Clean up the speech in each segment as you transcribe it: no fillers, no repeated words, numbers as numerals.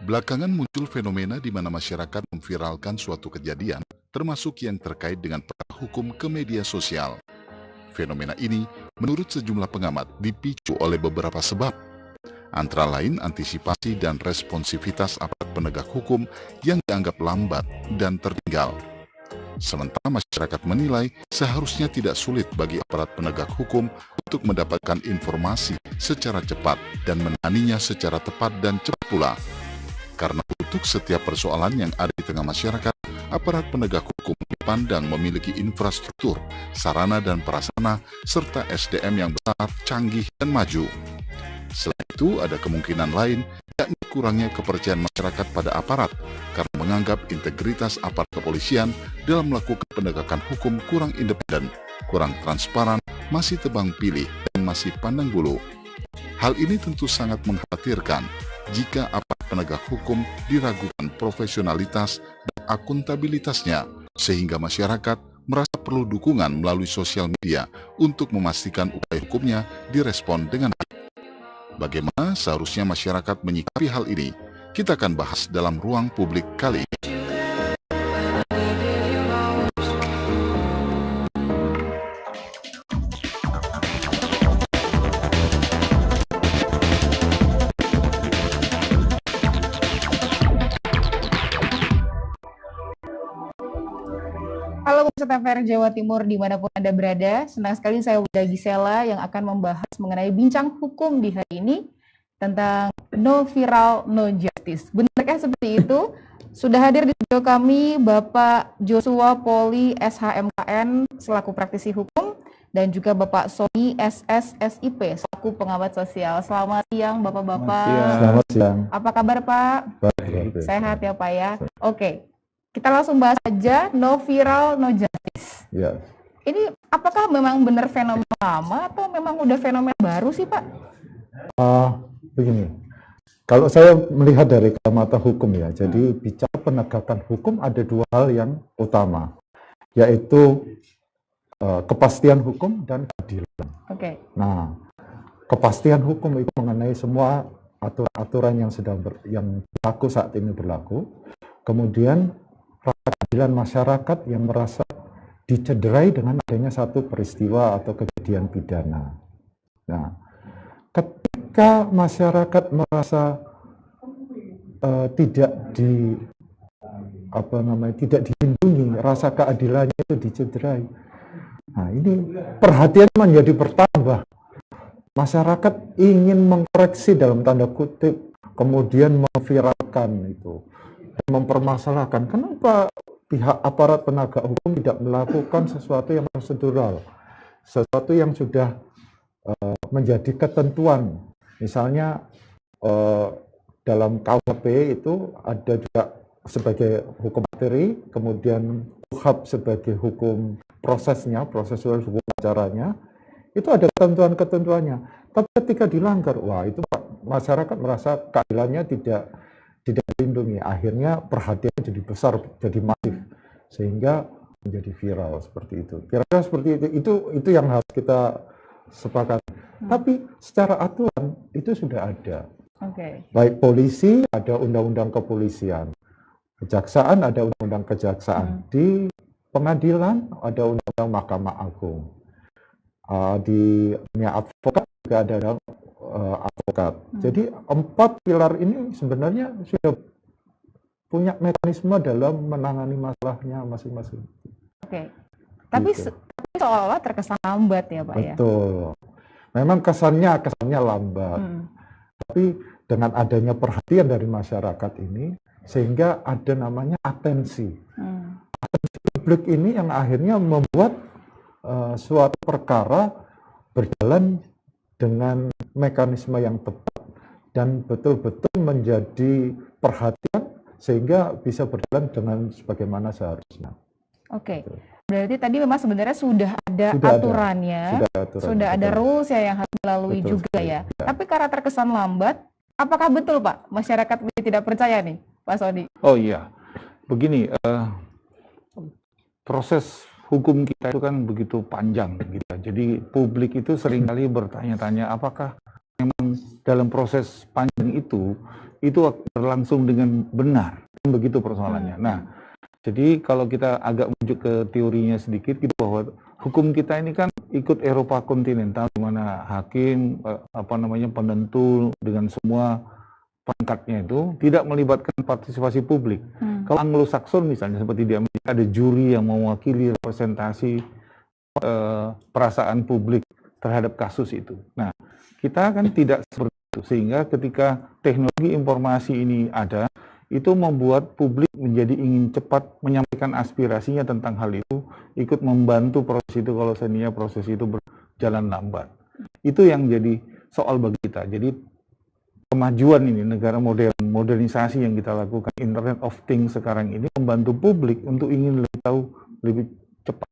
Belakangan muncul fenomena di mana masyarakat memviralkan suatu kejadian, termasuk yang terkait dengan perkara hukum ke media sosial. Fenomena ini, menurut sejumlah pengamat, dipicu oleh beberapa sebab, antara lain antisipasi dan responsivitas aparat penegak hukum yang dianggap lambat dan tertinggal. Sementara masyarakat menilai seharusnya tidak sulit bagi aparat penegak hukum untuk mendapatkan informasi secara cepat dan menanganinya secara tepat dan cepat pula. Karena untuk setiap persoalan yang ada di tengah masyarakat, aparat penegak hukum dipandang memiliki infrastruktur, sarana dan prasarana, serta SDM yang besar, canggih, dan maju. Selain itu, ada kemungkinan lain, yakni kurangnya kepercayaan masyarakat pada aparat, karena menganggap integritas aparat kepolisian dalam melakukan penegakan hukum kurang independen, kurang transparan, masih tebang pilih, dan masih pandang bulu. Hal ini tentu sangat mengkhawatirkan jika aparat penegak hukum diragukan profesionalitas dan akuntabilitasnya, sehingga masyarakat merasa perlu dukungan melalui sosial media untuk memastikan upaya hukumnya direspon dengan baik. Bagaimana seharusnya masyarakat menyikapi hal ini? Kita akan bahas dalam ruang publik kali ini. Halo pemirsa TVRI Jawa Timur dimanapun Anda berada, senang sekali saya Wida Gisela yang akan membahas mengenai bincang hukum di hari ini tentang no viral, no justice. Benarkah seperti itu? Sudah hadir di studio kami Bapak Joshua Poli SHMKN selaku praktisi hukum dan juga Bapak Sony SSSIP selaku pengamat sosial. Selamat siang Bapak-Bapak. Selamat siang. Apa kabar Pak? Baik. Sehat ya Pak ya? Oke. Kita langsung bahas saja, no viral, no justice. Ya. Ini apakah memang benar fenomena lama atau memang udah fenomena baru sih Pak? Begini, kalau saya melihat dari kacamata hukum ya, jadi bicara penegakan hukum ada dua hal yang utama, yaitu kepastian hukum dan keadilan. Oke. Nah, kepastian hukum itu mengenai semua aturan yang yang berlaku saat ini berlaku. Kemudian keadilan masyarakat yang merasa dicederai dengan adanya satu peristiwa atau kejadian pidana. Nah, ketika masyarakat merasa tidak dilindungi, rasa keadilannya itu dicederai. Nah, ini perhatian menjadi bertambah. Masyarakat ingin mengkoreksi dalam tanda kutip, kemudian memviralkan itu. Mempermasalahkan kenapa pihak aparat penegak hukum tidak melakukan sesuatu yang prosedural, sesuatu yang sudah menjadi ketentuan. Misalnya dalam KUHP itu ada juga sebagai hukum materi, kemudian KUHP sebagai hukum prosesnya, prosesual hukum acaranya, itu ada ketentuan-ketentuannya. Tapi ketika dilanggar, wah itu masyarakat merasa keadilannya tidak dilindungi, akhirnya perhatian jadi besar, jadi masif, sehingga menjadi viral seperti itu. Kira-kira seperti itu yang harus kita sepakati. Tapi secara aturan itu sudah ada. Baik polisi ada undang-undang kepolisian, kejaksaan ada undang-undang kejaksaan, di pengadilan ada undang-undang Mahkamah Agung, di dunia advokat juga ada advokat. Jadi 4 pilar ini sebenarnya sudah punya mekanisme dalam menangani masalahnya masing-masing. Tapi seolah-olah terkesan lambat ya Pak. Betul. Memang kesannya lambat. Tapi dengan adanya perhatian dari masyarakat ini, sehingga ada namanya atensi. Atensi publik ini yang akhirnya membuat suatu perkara berjalan dengan mekanisme yang tepat dan betul-betul menjadi perhatian sehingga bisa berjalan dengan sebagaimana seharusnya. Berarti tadi memang sebenarnya sudah ada aturannya, sudah ada rules ya yang harus dilalui juga ya. Tapi karena terkesan lambat, apakah betul Pak masyarakat tidak percaya nih Pak Sony? Oh iya, begini, proses hukum kita itu kan begitu panjang gitu. Jadi publik itu seringkali bertanya-tanya apakah memang dalam proses panjang itu berlangsung dengan benar. Begitu persoalannya. Nah, jadi kalau kita agak menuju ke teorinya sedikit gitu, bahwa hukum kita ini kan ikut Eropa kontinental, di mana hakim penentu dengan semua perangkatnya itu tidak melibatkan partisipasi publik. Kalau Anglo-Saxon misalnya seperti di Amerika ada juri yang mewakili representasi perasaan publik terhadap kasus itu. Nah, kita kan tidak seperti itu, sehingga ketika teknologi informasi ini ada, itu membuat publik menjadi ingin cepat menyampaikan aspirasinya tentang hal itu, ikut membantu proses itu kalau seandainya proses itu berjalan lambat. Itu yang jadi soal bagi kita. Jadi kemajuan ini, negara modernisasi yang kita lakukan, Internet of Things sekarang ini membantu publik untuk ingin lebih tahu lebih cepat.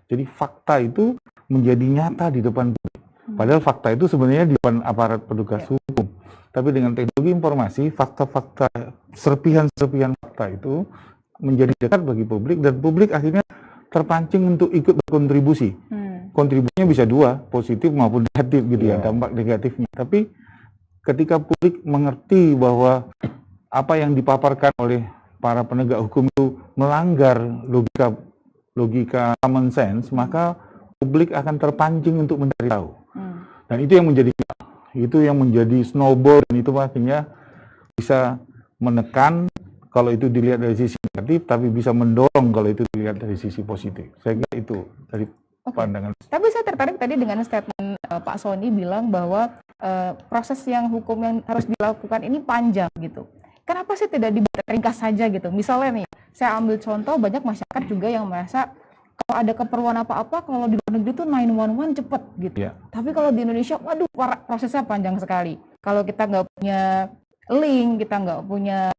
Jadi fakta itu menjadi nyata di depan publik. Padahal fakta itu sebenarnya di depan aparat petugas hukum. Tapi dengan teknologi informasi, fakta-fakta, serpihan-serpihan fakta itu menjadi dekat bagi publik, dan publik akhirnya terpancing untuk ikut berkontribusi. Kontribusinya bisa dua, positif maupun negatif gitu ya, dampak negatifnya. Tapi ketika publik mengerti bahwa apa yang dipaparkan oleh para penegak hukum itu melanggar logika common sense, maka publik akan terpancing untuk mencari tahu. Dan itu yang menjadi snowball, dan itu akhirnya bisa menekan kalau itu dilihat dari sisi negatif, tapi bisa mendorong kalau itu dilihat dari sisi positif. Saya kira itu dari pandangan. Tapi saya tertarik tadi dengan statement Pak Sony bilang bahwa proses hukum yang harus dilakukan ini panjang gitu. Kenapa sih tidak dibuat ringkas saja gitu? Misalnya nih, saya ambil contoh, banyak masyarakat juga yang merasa kalau ada keperluan apa-apa, kalau di luar negeri tuh 911 cepet gitu. Tapi kalau di Indonesia, waduh, prosesnya panjang sekali. Kalau kita nggak punya link, kita nggak punya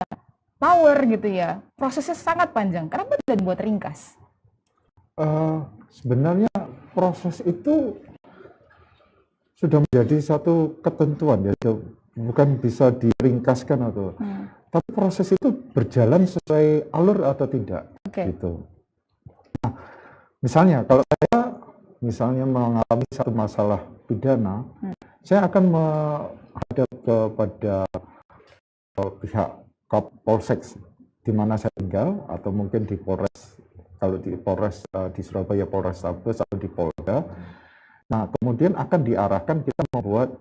power gitu ya, prosesnya sangat panjang. Kenapa tidak dibuat ringkas? Sebenarnya proses itu sudah menjadi satu ketentuan ya, bukan bisa diringkaskan atau. Tapi proses itu berjalan sesuai alur atau tidak, gitu. Nah, misalnya kalau saya mengalami satu masalah pidana, saya akan menghadap kepada pihak Kapolsek di mana saya tinggal, atau mungkin di Polres, kalau di Polres di Surabaya Polrestabes atau di Polda. Nah, kemudian akan diarahkan kita membuat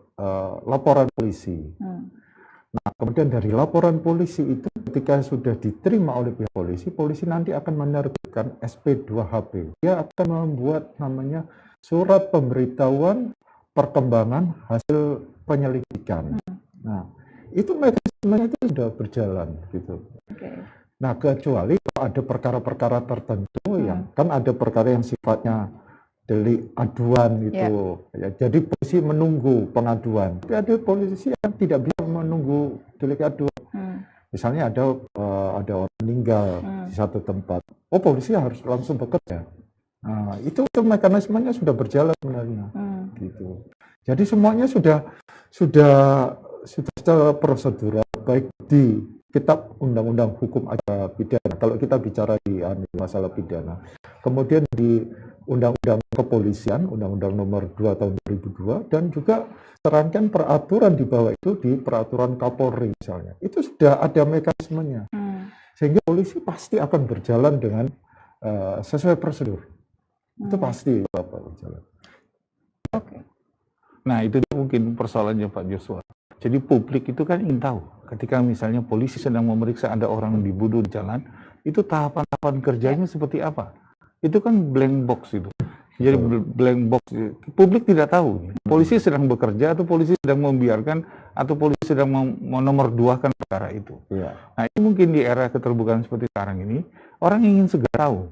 laporan polisi. Nah, kemudian dari laporan polisi itu ketika sudah diterima oleh pihak polisi, polisi nanti akan menerbitkan SP2HP. Dia akan membuat namanya surat pemberitahuan perkembangan hasil penyelidikan. Nah, itu mekanismenya itu sudah berjalan gitu. Nah, kecuali kalau ada perkara-perkara tertentu yang kan ada perkara yang sifatnya delik aduan gitu. Ya, jadi polisi menunggu pengaduan. Tapi ada polisi yang tidak bisa menunggu delik aduan. Misalnya ada orang meninggal di satu tempat. Oh, polisi harus langsung bekerja. Nah, itu mekanismenya sudah berjalan sebenarnya. Gitu. Jadi semuanya sudah secara prosedural, baik di kitab undang-undang hukum acara pidana kalau kita bicara di masalah pidana, kemudian di undang-undang kepolisian, undang-undang nomor 2 tahun 2002, dan juga serangkaian peraturan di bawah itu di peraturan Kapolri misalnya, itu sudah ada mekanismenya, sehingga polisi pasti akan berjalan dengan sesuai prosedur. Itu pasti berjalan. Nah, itu mungkin persoalannya Pak Joshua. Jadi publik itu kan ingin tahu, ketika misalnya polisi sedang memeriksa ada orang dibunuh di jalan, itu tahapan-tahapan kerjanya seperti apa? Itu kan blank box itu. Jadi blank box, publik tidak tahu. Polisi sedang bekerja atau polisi sedang membiarkan atau polisi sedang menomorduakan perkara itu. Nah, ini mungkin di era keterbukaan seperti sekarang ini, orang ingin segera tahu.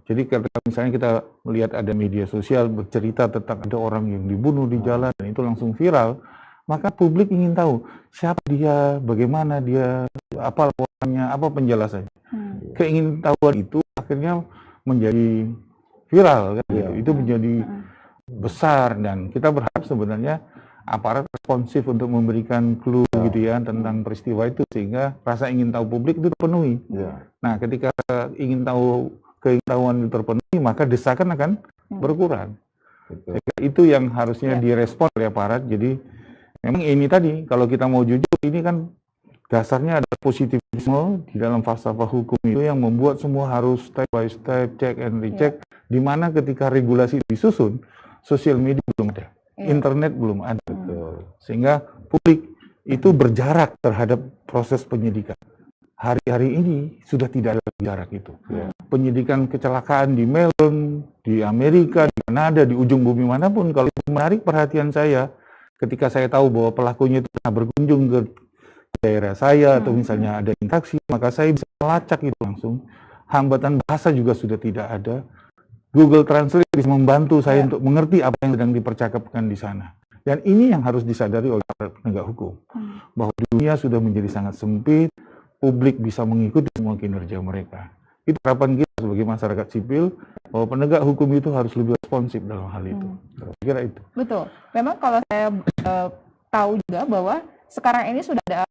Jadi ketika misalnya kita melihat ada media sosial bercerita tentang ada orang yang dibunuh di jalan dan itu langsung viral, maka publik ingin tahu siapa dia, bagaimana dia, apa laporannya, apa penjelasannya. Keingintahuan itu akhirnya menjadi viral, kan? Itu menjadi besar, dan kita berharap sebenarnya aparat responsif untuk memberikan clue gitu ya tentang peristiwa itu, sehingga rasa ingin tahu publik itu terpenuhi. Nah, ketika keingintahuan itu terpenuhi, maka desakan akan berkurang. Itu yang harusnya direspon oleh aparat. Jadi Memang ini tadi, kalau kita mau jujur, ini kan dasarnya ada positivisme di dalam falsafah hukum itu yang membuat semua harus step by step, check and recheck, di mana ketika regulasi disusun, sosial media belum ada, internet belum ada, sehingga publik itu berjarak terhadap proses penyidikan. Hari-hari ini sudah tidak ada jarak itu. Penyidikan kecelakaan di Melbourne, di Amerika, di Kanada, di ujung bumi manapun, kalau itu menarik perhatian saya, ketika saya tahu bahwa pelakunya itu pernah berkunjung ke daerah saya, atau misalnya ada interaksi, maka saya bisa melacak itu langsung. Hambatan bahasa juga sudah tidak ada. Google Translate bisa membantu saya untuk mengerti apa yang sedang dipercakapkan di sana. Dan ini yang harus disadari oleh para penegak hukum, bahwa dunia sudah menjadi sangat sempit, publik bisa mengikuti semua kinerja mereka. Itu harapan kita sebagai masyarakat sipil, bahwa penegak hukum itu harus lebih responsif dalam hal itu. Saya kira itu. Betul. Memang kalau saya tahu juga bahwa sekarang ini sudah ada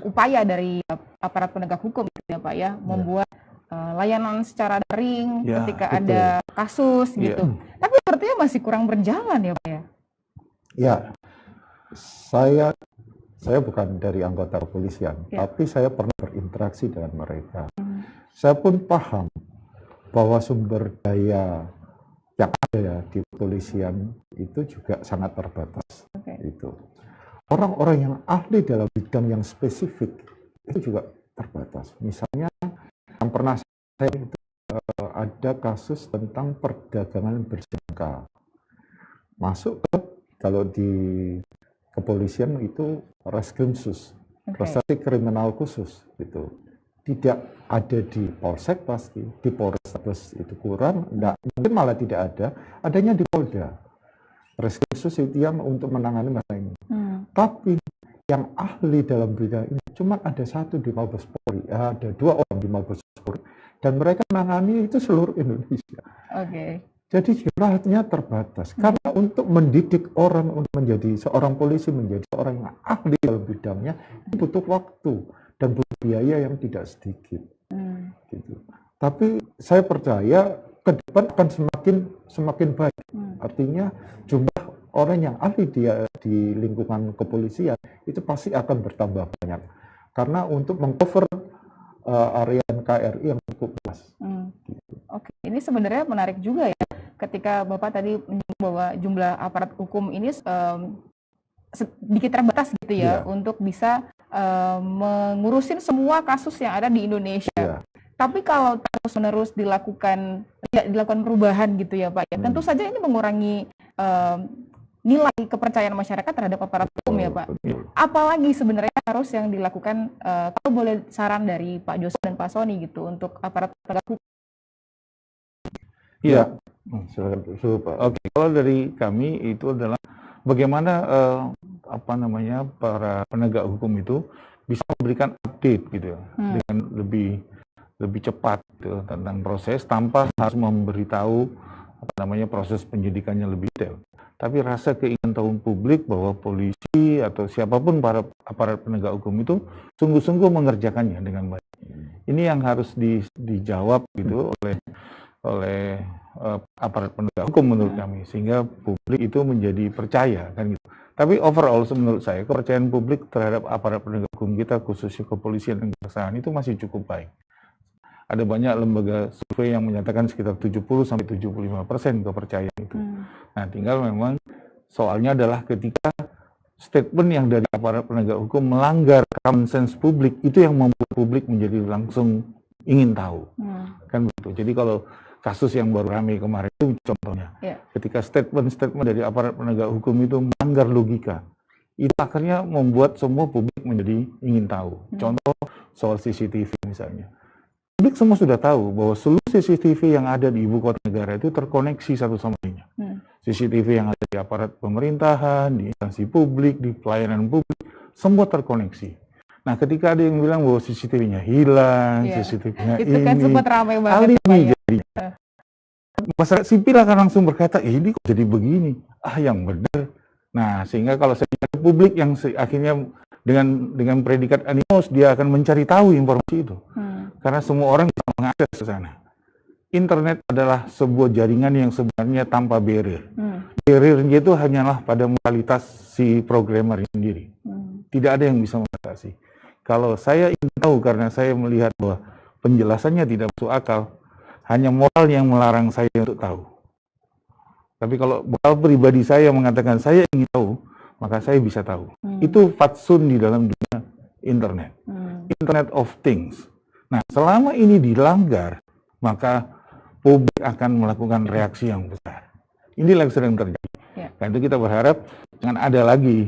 upaya dari aparat penegak hukum ya Pak ya, membuat layanan secara daring ketika ada kasus gitu. Tapi sepertinya masih kurang berjalan ya Pak ya? Ya, saya bukan dari anggota kepolisian, tapi saya pernah berinteraksi dengan mereka. Saya pun paham bahwa sumber daya yang ada ya di kepolisian itu juga sangat terbatas. Itu orang-orang yang ahli dalam bidang yang spesifik itu juga terbatas. Misalnya yang pernah saya itu ada kasus tentang perdagangan berjangka, masuk ke, kalau di kepolisian itu Reskrimsus, Reserse Kriminal Khusus, itu tidak ada di Polsek pasti, di Polrestabes itu kurang, mungkin malah tidak ada, adanya di Polda. Reskrimsus itu yang untuk menangani masalah ini. Tapi yang ahli dalam bidang ini cuma ada satu di Mabes Polri, ada 2 orang di Mabes Polri, dan mereka menangani itu seluruh Indonesia. Jadi jumlahnya terbatas. Karena untuk mendidik orang untuk menjadi seorang polisi, menjadi seorang yang ahli dalam bidangnya, itu butuh waktu dan butuh biaya yang tidak sedikit. Gitu. Tapi saya percaya ke depan akan semakin baik. Artinya jumlah orang yang ahli di lingkungan kepolisian itu pasti akan bertambah banyak. Karena untuk mengcover area NKRI yang cukup luas. Ini sebenarnya menarik juga ya, ketika Bapak tadi menyebut bahwa jumlah aparat hukum ini sedikit terbatas gitu ya, untuk bisa mengurusin semua kasus yang ada di Indonesia. Tapi kalau terus-menerus dilakukan perubahan gitu ya Pak, ya tentu saja ini mengurangi nilai kepercayaan masyarakat terhadap aparat hukum ya Pak. Apalagi sebenarnya harus yang dilakukan, kalau boleh saran dari Pak Joshua dan Pak Sony gitu untuk aparat penegak hukum. Iya, Oke, kalau dari kami itu adalah bagaimana para penegak hukum itu bisa memberikan update gitu ya, dengan lebih cepat gitu, tentang proses tanpa harus memberitahu proses penyidikannya lebih detail. Tapi rasa keingintahuan publik bahwa polisi atau siapapun para aparat penegak hukum itu sungguh-sungguh mengerjakannya dengan baik. Ini yang harus dijawab gitu oleh aparat penegak hukum menurut kami, sehingga publik itu menjadi percaya kan gitu. Tapi overall menurut saya kepercayaan publik terhadap aparat penegak hukum kita, khususnya kepolisian dan kejaksaan, itu masih cukup baik. Ada banyak lembaga survei yang menyatakan sekitar 70-75% kepercayaan itu. Nah, tinggal memang soalnya adalah ketika statement yang dari aparat penegak hukum melanggar common sense publik, itu yang membuat publik menjadi langsung ingin tahu. Kan begitu. Jadi kalau kasus yang baru ramai kemarin itu contohnya, ketika statement dari aparat penegak hukum itu melanggar logika, itu akhirnya membuat semua publik menjadi ingin tahu. Contoh soal CCTV misalnya. Publik semua sudah tahu bahwa seluruh CCTV yang ada di ibu kota negara itu terkoneksi satu sama lainnya. CCTV yang ada di aparat pemerintahan, di instansi publik, di pelayanan publik, semua terkoneksi. Nah, ketika ada yang bilang bahwa CCTV-nya hilang, CCTV-nya itu kan sempat ramai banget. Alibi jadinya. Masyarakat sipil akan langsung berkata, ini kok jadi begini? Yang benar. Nah, sehingga kalau saya bicara publik yang akhirnya dengan predikat animus, dia akan mencari tahu informasi itu. Karena semua orang bisa mengakses ke sana. Internet adalah sebuah jaringan yang sebenarnya tanpa barrier. Barriernya itu hanyalah pada moralitas si programmer sendiri. tidak ada yang bisa membatasi. Kalau saya ingin tahu karena saya melihat bahwa penjelasannya tidak masuk akal, hanya moral yang melarang saya untuk tahu. Tapi kalau moral pribadi saya mengatakan saya ingin tahu, maka saya bisa tahu. Itu fatsun di dalam dunia internet. Internet of Things. Nah, selama ini dilanggar, maka publik akan melakukan reaksi yang besar. Inilah yang sedang terjadi. Karena itu kita berharap jangan ada lagi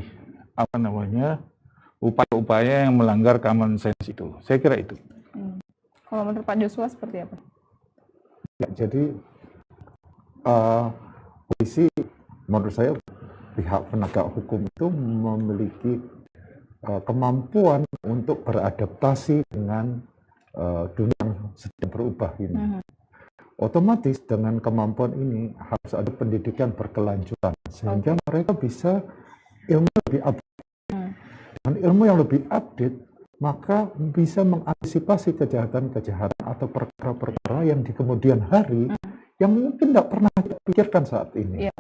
upaya-upaya yang melanggar common sense itu. Saya kira itu. Kalau menurut Pak Joshua seperti apa? Ya, jadi polisi menurut saya pihak penegak hukum itu memiliki kemampuan untuk beradaptasi dengan dunia yang sedang berubah ini. Otomatis dengan kemampuan ini harus ada pendidikan berkelanjutan sehingga mereka bisa ilmu lebih update. Dengan ilmu yang lebih update, maka bisa mengantisipasi kejahatan-kejahatan atau perkara-perkara yang di kemudian hari yang mungkin tidak pernah kita pikirkan saat ini.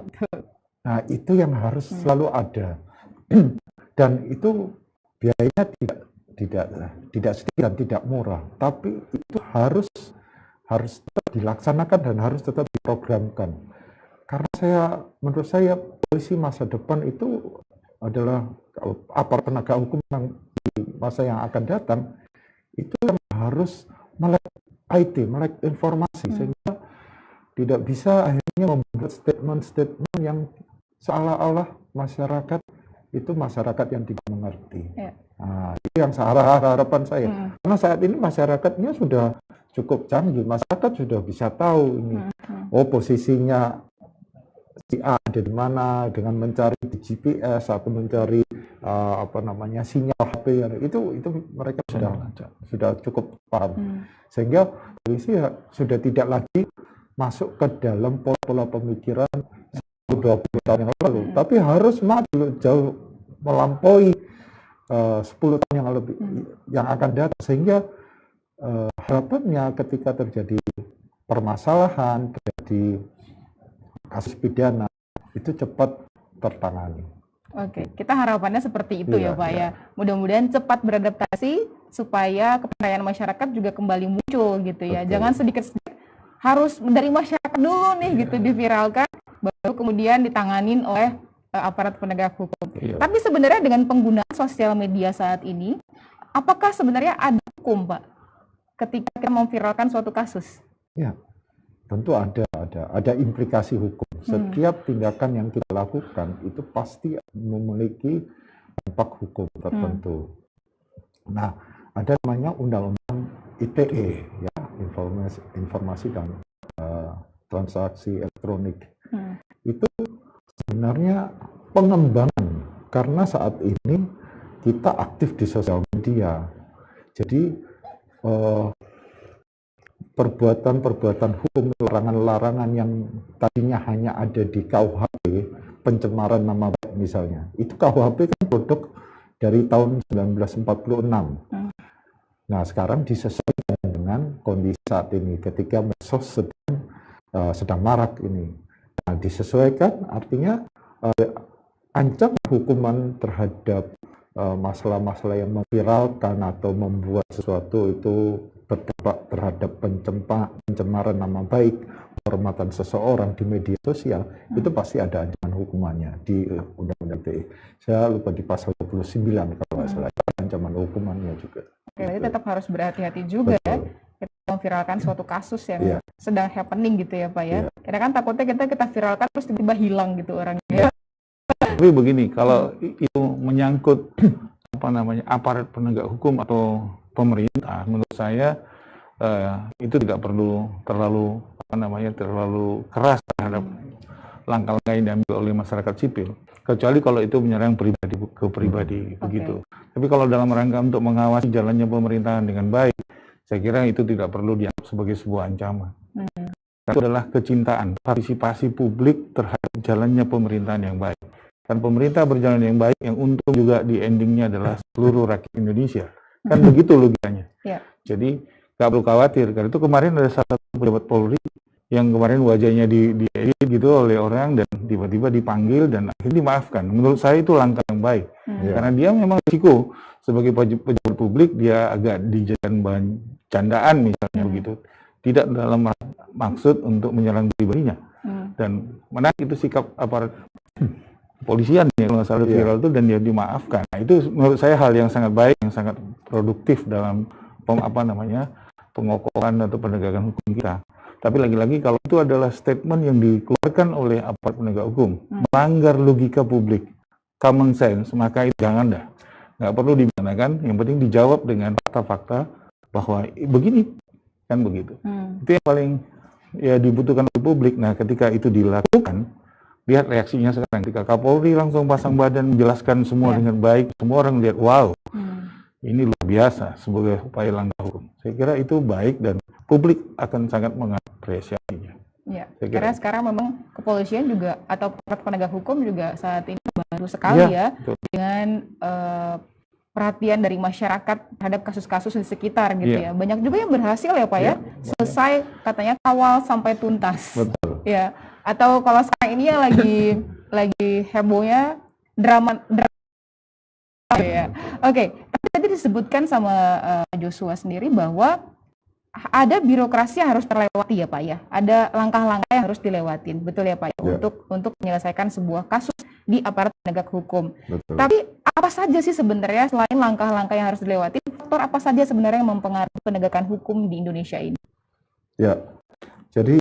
Nah, itu yang harus selalu ada. Dan itu biayanya tidak sedikit dan tidak murah, tapi itu harus tetap dilaksanakan dan harus tetap diprogramkan. Karena menurut saya polisi masa depan itu adalah aparat penegak hukum yang di masa yang akan datang itu yang harus melek IT, melek informasi sehingga tidak bisa akhirnya membuat statement-statement yang seolah-olah masyarakat itu masyarakat yang tidak mengerti. Nah, itu yang harapan saya. Karena saat ini masyarakatnya sudah cukup canggih, masyarakat sudah bisa tahu ini. Posisinya si A ada di mana dengan mencari di GPS atau mencari sinyal HP itu mereka sudah cukup paham. Sehingga polisi sudah tidak lagi masuk ke dalam pola-pola pemikiran 20 tahun yang lalu, tapi harus maju jauh melampaui 10 tahun yang lebih yang akan datang, sehingga harapannya ketika terjadi permasalahan, terjadi kasus pidana itu cepat tertangani. Oke, kita harapannya seperti itu ya Pak ya. Mudah-mudahan cepat beradaptasi supaya kepercayaan masyarakat juga kembali muncul gitu ya. Betul. Jangan sedikit-sedikit harus dari masyarakat dulu nih gitu diviralkan, baru kemudian ditanganin oleh aparat penegak hukum. Tapi sebenarnya dengan penggunaan sosial media saat ini, apakah sebenarnya ada hukum Pak ketika kita memviralkan suatu kasus? Ya, tentu ada implikasi hukum. Setiap tindakan yang kita lakukan itu pasti memiliki dampak hukum tertentu. Nah, ada namanya Undang-Undang ITE, ya, informasi dan transaksi elektronik. Itu sebenarnya pengembangan karena saat ini kita aktif di sosial media. Jadi perbuatan-perbuatan hukum, larangan-larangan yang tadinya hanya ada di KUHP, pencemaran nama baik misalnya, itu KUHP kan produk dari tahun 1946. Nah, sekarang disesuaikan dengan kondisi saat ini ketika medsos sedang marak ini. Nah, disesuaikan artinya ancaman hukuman terhadap masalah-masalah yang memviralkan atau membuat sesuatu itu berdampak terhadap pencemaran nama baik, penghormatan seseorang di media sosial, itu pasti ada ancaman hukumannya di Undang-Undang ITE. Saya lupa di pasal 29 kalau nggak salah, ancaman hukumannya juga. Oke, jadi tetap harus berhati-hati juga ya kita memviralkan suatu kasus yang sedang happening gitu ya Pak ya. Karena kan takutnya kita viralkan terus tiba-tiba hilang gitu orangnya. Tapi begini, kalau itu menyangkut aparat penegak hukum atau pemerintah, menurut saya itu tidak perlu terlalu keras terhadap langkah-langkah yang diambil oleh masyarakat sipil, kecuali kalau itu menyerang pribadi ke pribadi begitu. Tapi kalau dalam rangka untuk mengawasi jalannya pemerintahan dengan baik, saya kira itu tidak perlu dianggap sebagai sebuah ancaman. Itu adalah kecintaan, partisipasi publik terhadap jalannya pemerintahan yang baik. Dan pemerintah berjalan yang baik, yang untung juga di endingnya adalah seluruh rakyat Indonesia. Kan begitu logikanya. Jadi nggak perlu khawatir. Karena itu kemarin ada salah satu pejabat Polri yang kemarin wajahnya diedit gitu oleh orang dan tiba-tiba dipanggil dan akhirnya dimaafkan. Menurut saya itu langkah yang baik. Karena dia memang risiko sebagai pejabat publik, dia agak dijadikan bahan candaan misalnya begitu, tidak dalam maksud untuk menyerang pribadinya. Dan menarik itu sikap aparat kepolisian ya kalau salah viral itu, dan dia dimaafkan. Nah, itu menurut saya hal yang sangat baik, yang sangat produktif dalam pengokohan atau penegakan hukum kita. Tapi lagi-lagi kalau itu adalah statement yang dikeluarkan oleh aparat penegak hukum, melanggar logika publik, common sense, maka itu jangan dah. Nggak perlu dibicarakan, yang penting dijawab dengan fakta-fakta bahwa begini, kan begitu. Itu yang paling ya dibutuhkan oleh publik. Nah, ketika itu dilakukan, lihat reaksinya sekarang. Ketika Kapolri langsung pasang badan menjelaskan semua dengan baik, semua orang lihat, wow, ini luar biasa sebagai upaya langkah hukum. Saya kira itu baik dan publik akan sangat mengapresiasinya. Ya, karena sekarang memang kepolisian juga atau penegak hukum juga saat ini baru sekali dengan perhatian dari masyarakat terhadap kasus-kasus di sekitar gitu ya. Banyak juga yang berhasil ya Pak ya, selesai katanya kawal sampai tuntas. Betul. Ya, atau kalau sekarang ini yang lagi hebohnya drama ya. Oke, tapi tadi disebutkan sama Joshua sendiri bahwa ada birokrasi yang harus terlewati ya Pak ya. Ada langkah-langkah yang harus dilewatin, betul ya Pak ya, untuk menyelesaikan sebuah kasus di aparat penegak hukum. Betul. Tapi apa saja sih sebenarnya selain langkah-langkah yang harus dilewati, faktor apa saja sebenarnya yang mempengaruhi penegakan hukum di Indonesia ini? Ya, jadi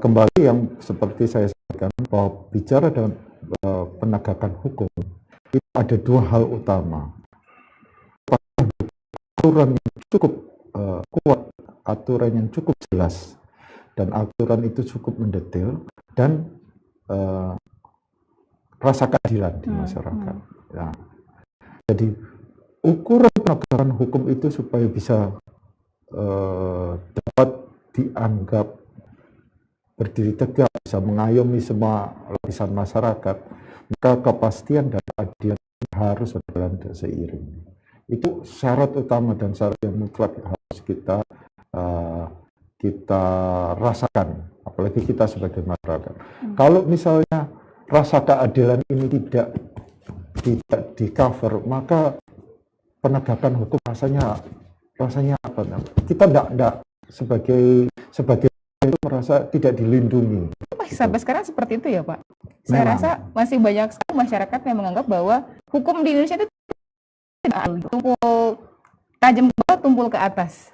kembali yang seperti saya sampaikan bahwa bicara dalam penegakan hukum itu ada dua hal utama. Aturan yang cukup kuat, aturan yang cukup jelas, dan aturan itu cukup mendetail, dan rasa keadilan di masyarakat. Ya. Jadi ukuran penegakan hukum itu supaya bisa dapat dianggap berdiri tegak, bisa mengayomi semua lapisan masyarakat, maka kepastian dan keadilan harus berjalan seiring. Itu syarat utama dan syarat yang mutlak harus kita rasakan, apalagi kita sebagai masyarakat. Kalau misalnya rasa keadilan ini tidak di cover, maka penegakan hukum rasanya apa? Kita tidak sebagai itu merasa tidak dilindungi. Masih sampai sekarang seperti itu ya Pak? Saya rasa masih banyak sekali masyarakat yang menganggap bahwa hukum di Indonesia itu tumpul tajam ke bawah, tumpul ke atas.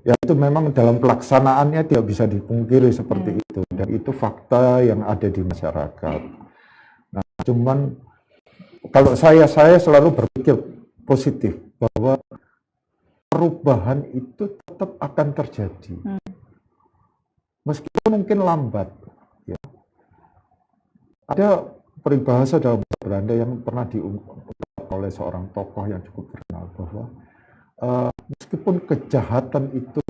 Ya itu memang dalam pelaksanaannya tidak bisa dipungkiri seperti itu, dan itu fakta yang ada di masyarakat. Nah, cuman kalau saya selalu berpikir positif bahwa perubahan itu tetap akan terjadi, meskipun mungkin lambat. Ya. Ada peribahasa dalam bahasa Belanda yang pernah diungkapkan oleh seorang tokoh yang cukup terkenal bahwa meskipun kejahatan itu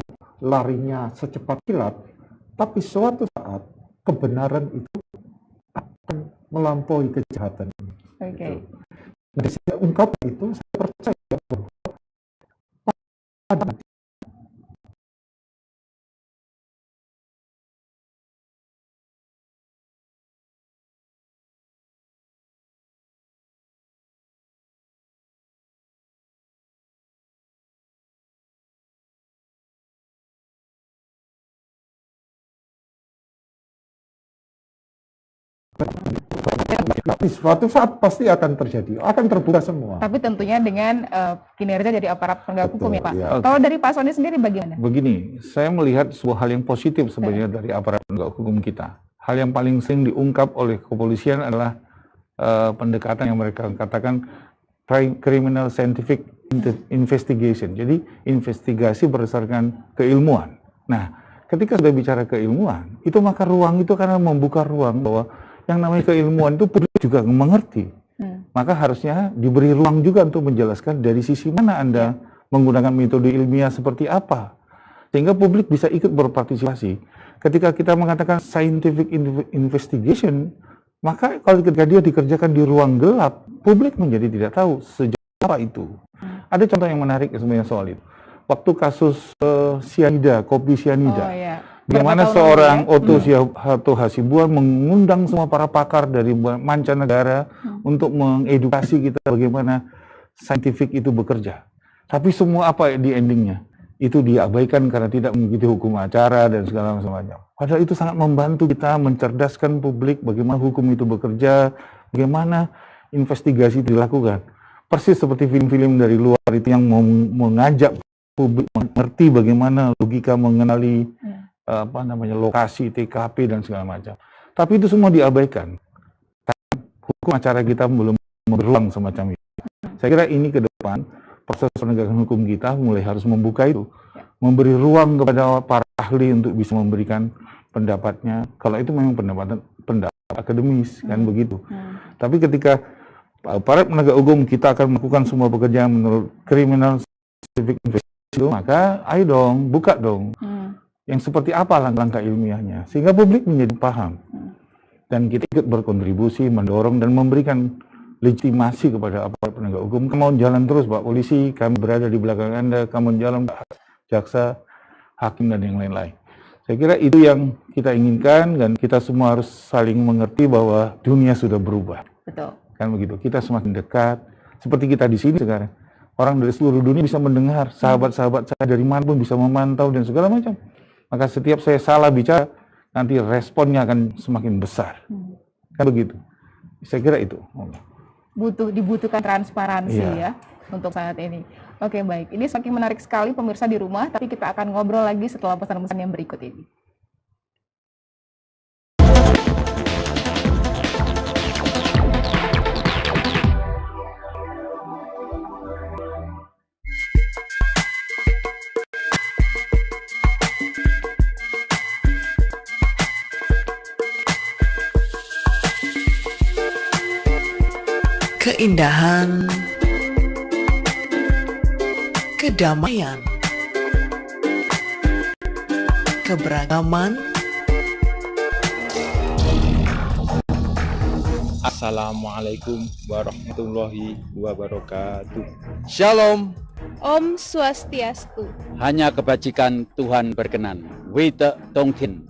larinya secepat kilat, tapi suatu saat kebenaran itu akan melampaui kejahatan ini. Oke. Dari saya ungkapan itu, saya percaya bahwa tapi suatu saat pasti akan terjadi, akan terbuka semua. Tapi tentunya dengan kinerja dari aparat penegak hukum ya Pak. Ya. Kalau dari Pak Sony sendiri bagaimana? Begini, saya melihat sebuah hal yang positif sebenarnya dari aparat penegak hukum kita. Hal yang paling sering diungkap oleh kepolisian adalah pendekatan yang mereka katakan criminal scientific investigation. Jadi investigasi berdasarkan keilmuan. Nah, ketika sudah bicara keilmuan, itu maka ruang itu karena membuka ruang bahwa yang namanya keilmuan itu publik juga mengerti. Maka harusnya diberi ruang juga untuk menjelaskan dari sisi mana Anda menggunakan metode ilmiah seperti apa. Sehingga publik bisa ikut berpartisipasi. Ketika kita mengatakan scientific investigation, maka kalau ketika dia dikerjakan di ruang gelap, publik menjadi tidak tahu sejauh apa itu. Ada contoh yang menarik sebenarnya soal itu. Waktu kasus sianida, kopi sianida. Bagaimana tahun seorang lalu ya? Otto Hasibuan mengundang semua para pakar dari mancanegara untuk mengedukasi kita bagaimana saintifik itu bekerja. Tapi semua apa di endingnya? Itu diabaikan karena tidak mengikuti hukum acara dan segala macam. Padahal itu sangat membantu kita mencerdaskan publik bagaimana hukum itu bekerja, bagaimana investigasi dilakukan. Persis seperti film-film dari luar itu yang mengajak publik mengerti bagaimana logika mengenali lokasi, TKP dan segala macam. Tapi itu semua diabaikan. Hukum acara kita belum berulang semacam itu. Saya kira ini ke depan proses penegakan hukum kita mulai harus membuka itu, memberi ruang kepada para ahli untuk bisa memberikan pendapatnya. Kalau itu memang pendapat akademis kan begitu. Tapi ketika para penegak hukum kita akan melakukan semua pekerjaan menurut criminal scientific investigation, maka ayo dong, buka dong. Yang seperti apa langkah-langkah ilmiahnya, sehingga publik menjadi paham. Dan kita ikut berkontribusi, mendorong, dan memberikan legitimasi kepada aparat penegak hukum. Kamu mau jalan terus, Pak Polisi, kami berada di belakang Anda, kamu jalan, Pak Jaksa, Hakim, dan yang lain-lain. Saya kira itu yang kita inginkan, dan kita semua harus saling mengerti bahwa dunia sudah berubah. Betul. Kan begitu, kita semakin dekat, seperti kita di sini sekarang. Orang dari seluruh dunia bisa mendengar, sahabat-sahabat saya dari mana pun bisa memantau, dan segala macam. Maka setiap saya salah bicara, nanti responnya akan semakin besar. Kan begitu. Saya kira itu. Dibutuhkan transparansi ya untuk saat ini. Oke, baik. Ini semakin menarik sekali pemirsa di rumah, tapi kita akan ngobrol lagi setelah pesan-pesan yang berikut ini. Keindahan, kedamaian, keberagaman. Assalamualaikum warahmatullahi wabarakatuh. Shalom. Om Swastiastu. Hanya kebajikan Tuhan berkenan. Wite Tongkin.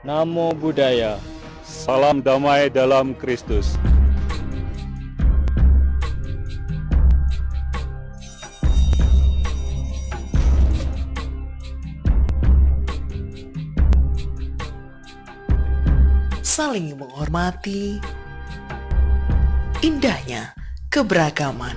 Namo Buddhaya. Salam damai dalam Kristus. Saling menghormati, indahnya keberagaman.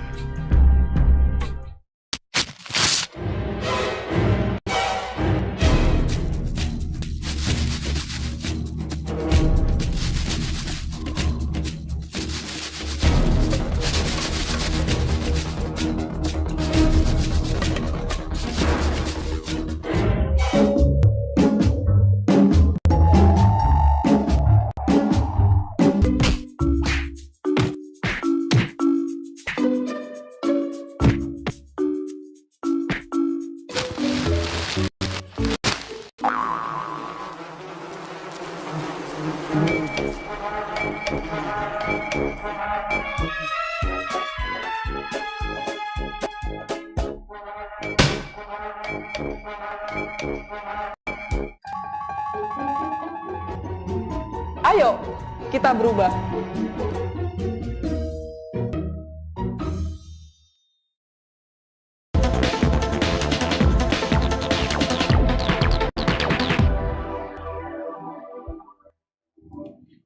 Ayo, kita berubah.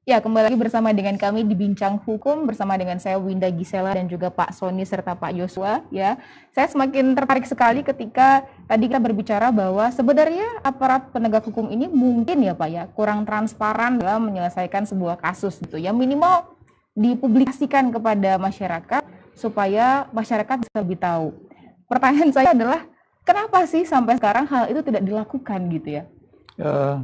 Ya, kembali lagi bersama dengan kami di Bincang Hukum bersama dengan saya Winda Gisela dan juga Pak Sony serta Pak Joshua ya. Saya semakin tertarik sekali ketika tadi kita berbicara bahwa sebenarnya aparat penegak hukum ini mungkin ya Pak ya kurang transparan dalam menyelesaikan sebuah kasus gitu ya, minimal dipublikasikan kepada masyarakat supaya masyarakat bisa lebih tahu. Pertanyaan saya adalah kenapa sih sampai sekarang hal itu tidak dilakukan gitu ya?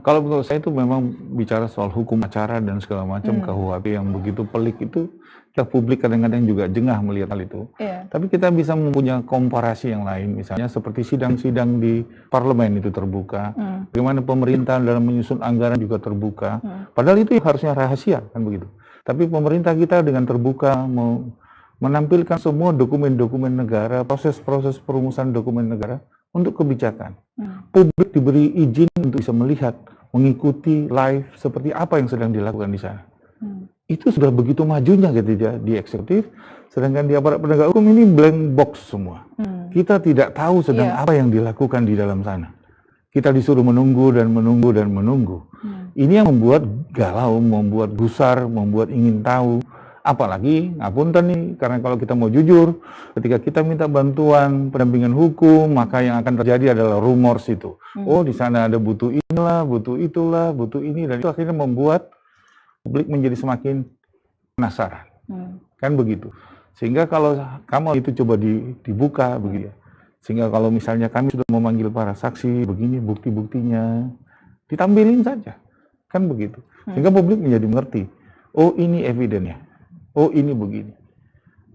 Kalau menurut saya itu memang bicara soal hukum acara dan segala macam KUHP yang begitu pelik itu, kita publik kadang-kadang juga jengah melihat hal itu. Tapi kita bisa mempunyai komparasi yang lain, misalnya seperti sidang-sidang di parlemen itu terbuka, bagaimana pemerintah dalam menyusun anggaran juga terbuka, padahal itu harusnya rahasia kan begitu. Tapi pemerintah kita dengan terbuka menampilkan semua dokumen-dokumen negara, proses-proses perumusan dokumen negara, untuk kebijakan. Publik diberi izin untuk bisa melihat, mengikuti live seperti apa yang sedang dilakukan di sana. Itu sudah begitu majunya gitu ya di eksekutif, sedangkan di aparat penegak hukum ini blank box semua. Kita tidak tahu sedang apa yang dilakukan di dalam sana. Kita disuruh menunggu dan menunggu dan menunggu. Ini yang membuat galau, membuat gusar, membuat ingin tahu. Apalagi, ngapunten nih, karena kalau kita mau jujur, ketika kita minta bantuan pendampingan hukum, maka yang akan terjadi adalah rumors itu. Oh, di sana ada butuh inilah, butuh itulah, butuh ini, dan itu akhirnya membuat publik menjadi semakin penasaran. Kan begitu. Sehingga kalau kamu itu coba dibuka begitu ya. Sehingga kalau misalnya kami sudah memanggil para saksi, begini bukti-buktinya, ditampilin saja. Kan begitu. Sehingga publik menjadi mengerti. Oh, ini evidennya. Oh, ini begini.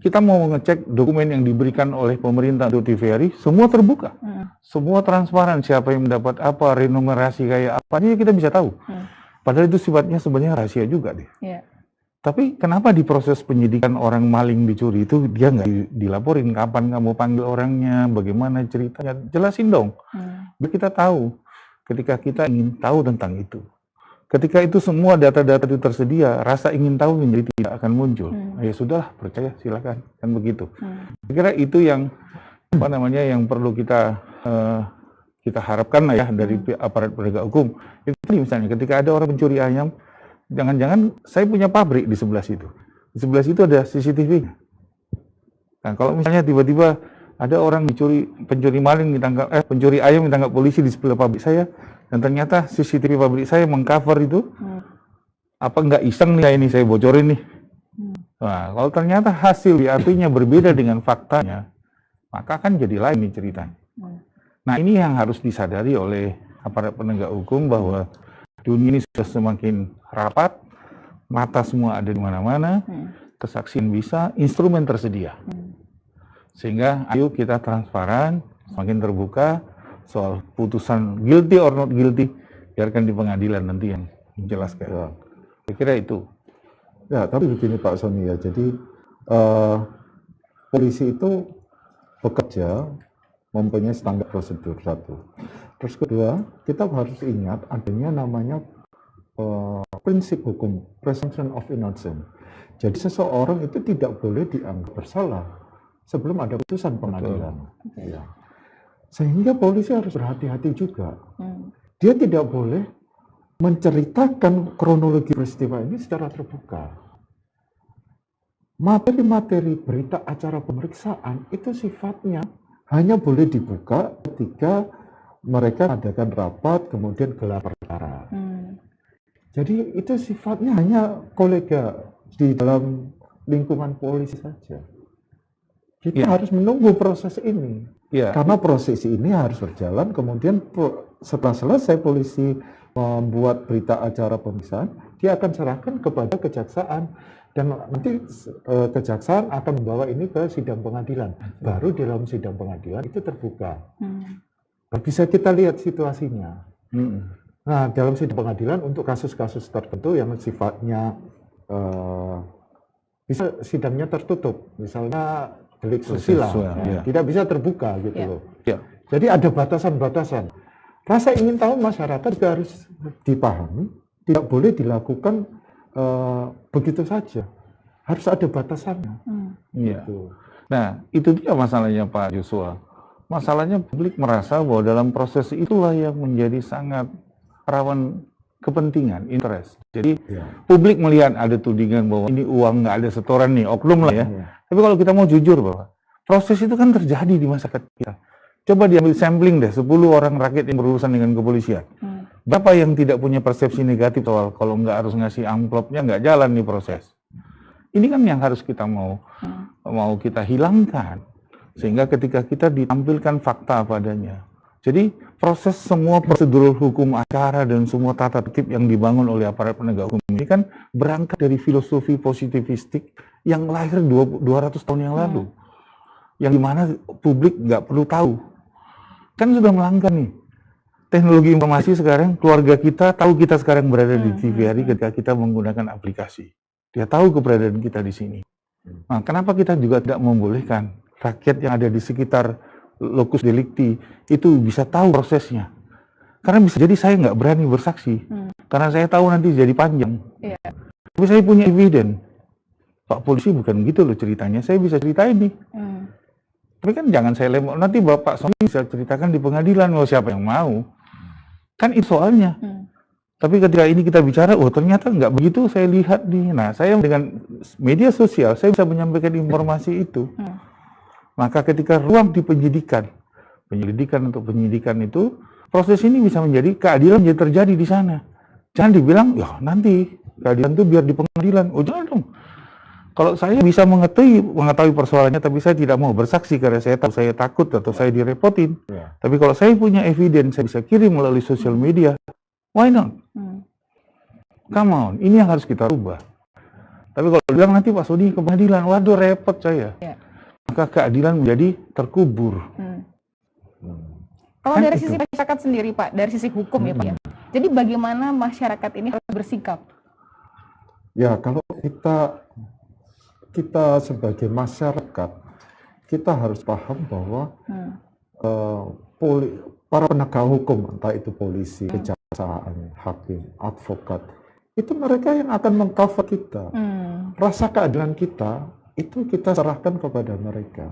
Kita mau mengecek dokumen yang diberikan oleh pemerintah untuk TVRI, semua terbuka. Semua transparan, siapa yang mendapat apa, renumerasi kayak apa, ini kita bisa tahu. Padahal itu sifatnya sebenarnya rahasia juga deh. Tapi kenapa di proses penyidikan orang maling dicuri itu dia nggak dilaporin kapan kamu panggil orangnya, bagaimana ceritanya, jelasin dong. Biar kita tahu ketika kita ingin tahu tentang itu. Ketika itu semua data-data itu tersedia, rasa ingin tahu menjadi tidak akan muncul. Ya sudahlah, percaya silakan, kan begitu. Saya kira itu yang apa namanya yang perlu kita harapkan lah ya dari aparat penegak hukum. Itu misalnya ketika ada orang mencuri ayam, jangan-jangan saya punya pabrik di sebelah situ. Di sebelah situ ada CCTV. Nah, kalau misalnya tiba-tiba ada orang pencuri maling ditangkap, pencuri ayam ditangkap polisi di sebelah pabrik saya, dan ternyata CCTV pabrik saya mengcover itu, apa nggak iseng nih ini saya bocorin nih. Nah, kalau ternyata hasil BAP-nya berbeda dengan faktanya, maka kan jadi lain nih ceritanya. Nah, ini yang harus disadari oleh aparat penegak hukum bahwa dunia ini sudah semakin rapat, mata semua ada di mana-mana, kesaksian bisa, instrumen tersedia. Sehingga ayo kita transparan, semakin terbuka, soal putusan guilty or not guilty, biarkan di pengadilan nanti yang menjelaskan. Saya kira itu. Ya, tapi begini Pak Sony ya, jadi polisi itu bekerja mempunyai standar prosedur satu. Terus kedua, kita harus ingat adanya namanya prinsip hukum, presumption of innocence. Jadi seseorang itu tidak boleh dianggap bersalah sebelum ada putusan pengadilan. Ya. Sehingga polisi harus berhati-hati juga. Dia tidak boleh menceritakan kronologi peristiwa ini secara terbuka. Materi-materi berita acara pemeriksaan itu sifatnya hanya boleh dibuka ketika mereka adakan rapat, kemudian gelar perkara. Jadi itu sifatnya hanya kolega di dalam lingkungan polisi saja. Kita harus menunggu proses ini. Karena proses ini harus berjalan, kemudian setelah selesai polisi membuat berita acara pemeriksaan, dia akan serahkan kepada kejaksaan. Dan nanti kejaksaan akan membawa ini ke sidang pengadilan. Baru di dalam sidang pengadilan itu terbuka. Bisa kita lihat situasinya. Nah, dalam sidang pengadilan untuk kasus-kasus tertentu yang sifatnya bisa sidangnya tertutup, misalnya delik susila, tidak bisa terbuka gitu loh. Jadi ada batasan-batasan. Rasa ingin tahu masyarakat juga harus dipahami, tidak boleh dilakukan begitu saja. Harus ada batasannya. Gitu. Nah, itu dia masalahnya Pak Joshua. Masalahnya publik merasa bahwa dalam proses itulah yang menjadi sangat rawan kepentingan, interest. Jadi publik melihat ada tudingan bahwa ini uang nggak ada setoran nih, oknum lah ya. Tapi kalau kita mau jujur bahwa proses itu kan terjadi di masyarakat kita. Coba diambil sampling deh, 10 orang rakyat yang berurusan dengan kepolisian. Berapa yang tidak punya persepsi negatif soal kalau nggak harus ngasih amplopnya nggak jalan nih proses. Ini kan yang harus kita mau kita hilangkan. Sehingga ketika kita ditampilkan fakta padanya. Jadi proses semua prosedur hukum acara dan semua tata tertib yang dibangun oleh aparat penegak hukum ini kan berangkat dari filosofi positivistik yang lahir 200 tahun yang lalu. Yang dimana publik nggak perlu tahu. Kan sudah melanggar nih. Teknologi informasi sekarang, keluarga kita tahu kita sekarang berada di TVRI ketika kita menggunakan aplikasi. Dia tahu keberadaan kita di sini. Nah, kenapa kita juga tidak membolehkan rakyat yang ada di sekitar locus delicti itu bisa tahu prosesnya. Karena bisa jadi saya nggak berani bersaksi, karena saya tahu nanti jadi panjang. Iya. Tapi saya punya eviden. Pak polisi bukan gitu loh ceritanya, saya bisa ceritain nih. Tapi kan jangan saya lempar, nanti Bapak Sony bisa ceritakan di pengadilan, mau siapa yang mau. Kan itu soalnya. Tapi ketika ini kita bicara, oh ternyata nggak begitu, saya lihat nih. Nah, saya dengan media sosial, saya bisa menyampaikan informasi itu. Maka ketika ruang di penyelidikan untuk penyidikan itu, proses ini bisa menjadi keadilan menjadi terjadi di sana. Jangan dibilang, ya nanti keadilan itu biar di pengadilan. Oh jangan dong. Kalau saya bisa mengetahui persoalannya, tapi saya tidak mau bersaksi karena saya takut atau saya direpotin. Tapi kalau saya punya evidence, saya bisa kirim melalui sosial media. Why not? Come on, ini yang harus kita rubah. Tapi kalau bilang nanti Pak Sony ke pengadilan, waduh repot saya. Maka keadilan menjadi terkubur. Kalau Kan dari itu. sisi masyarakat sendiri Pak, dari sisi hukum ya Pak ya. Jadi bagaimana masyarakat ini harus bersikap? Ya, kalau kita sebagai masyarakat, kita harus paham bahwa para penegak hukum, entah itu polisi, kejaksaan, hakim, advokat, itu mereka yang akan mengcover kita. Rasa keadilan kita, itu kita serahkan kepada mereka.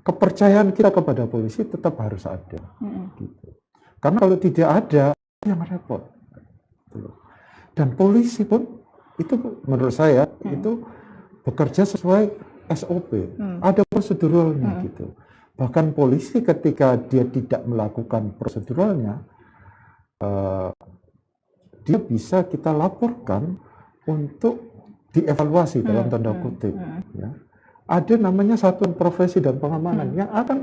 Kepercayaan kita kepada polisi tetap harus ada. Gitu. Karena kalau tidak ada, yang repot. Dan polisi pun, itu menurut saya, itu bekerja sesuai SOP. Ada proseduralnya gitu. Bahkan polisi ketika dia tidak melakukan proseduralnya, dia bisa kita laporkan untuk dievaluasi dalam tanda kutip. Ya. Ada namanya Satuan Profesi dan Pengamanan yang akan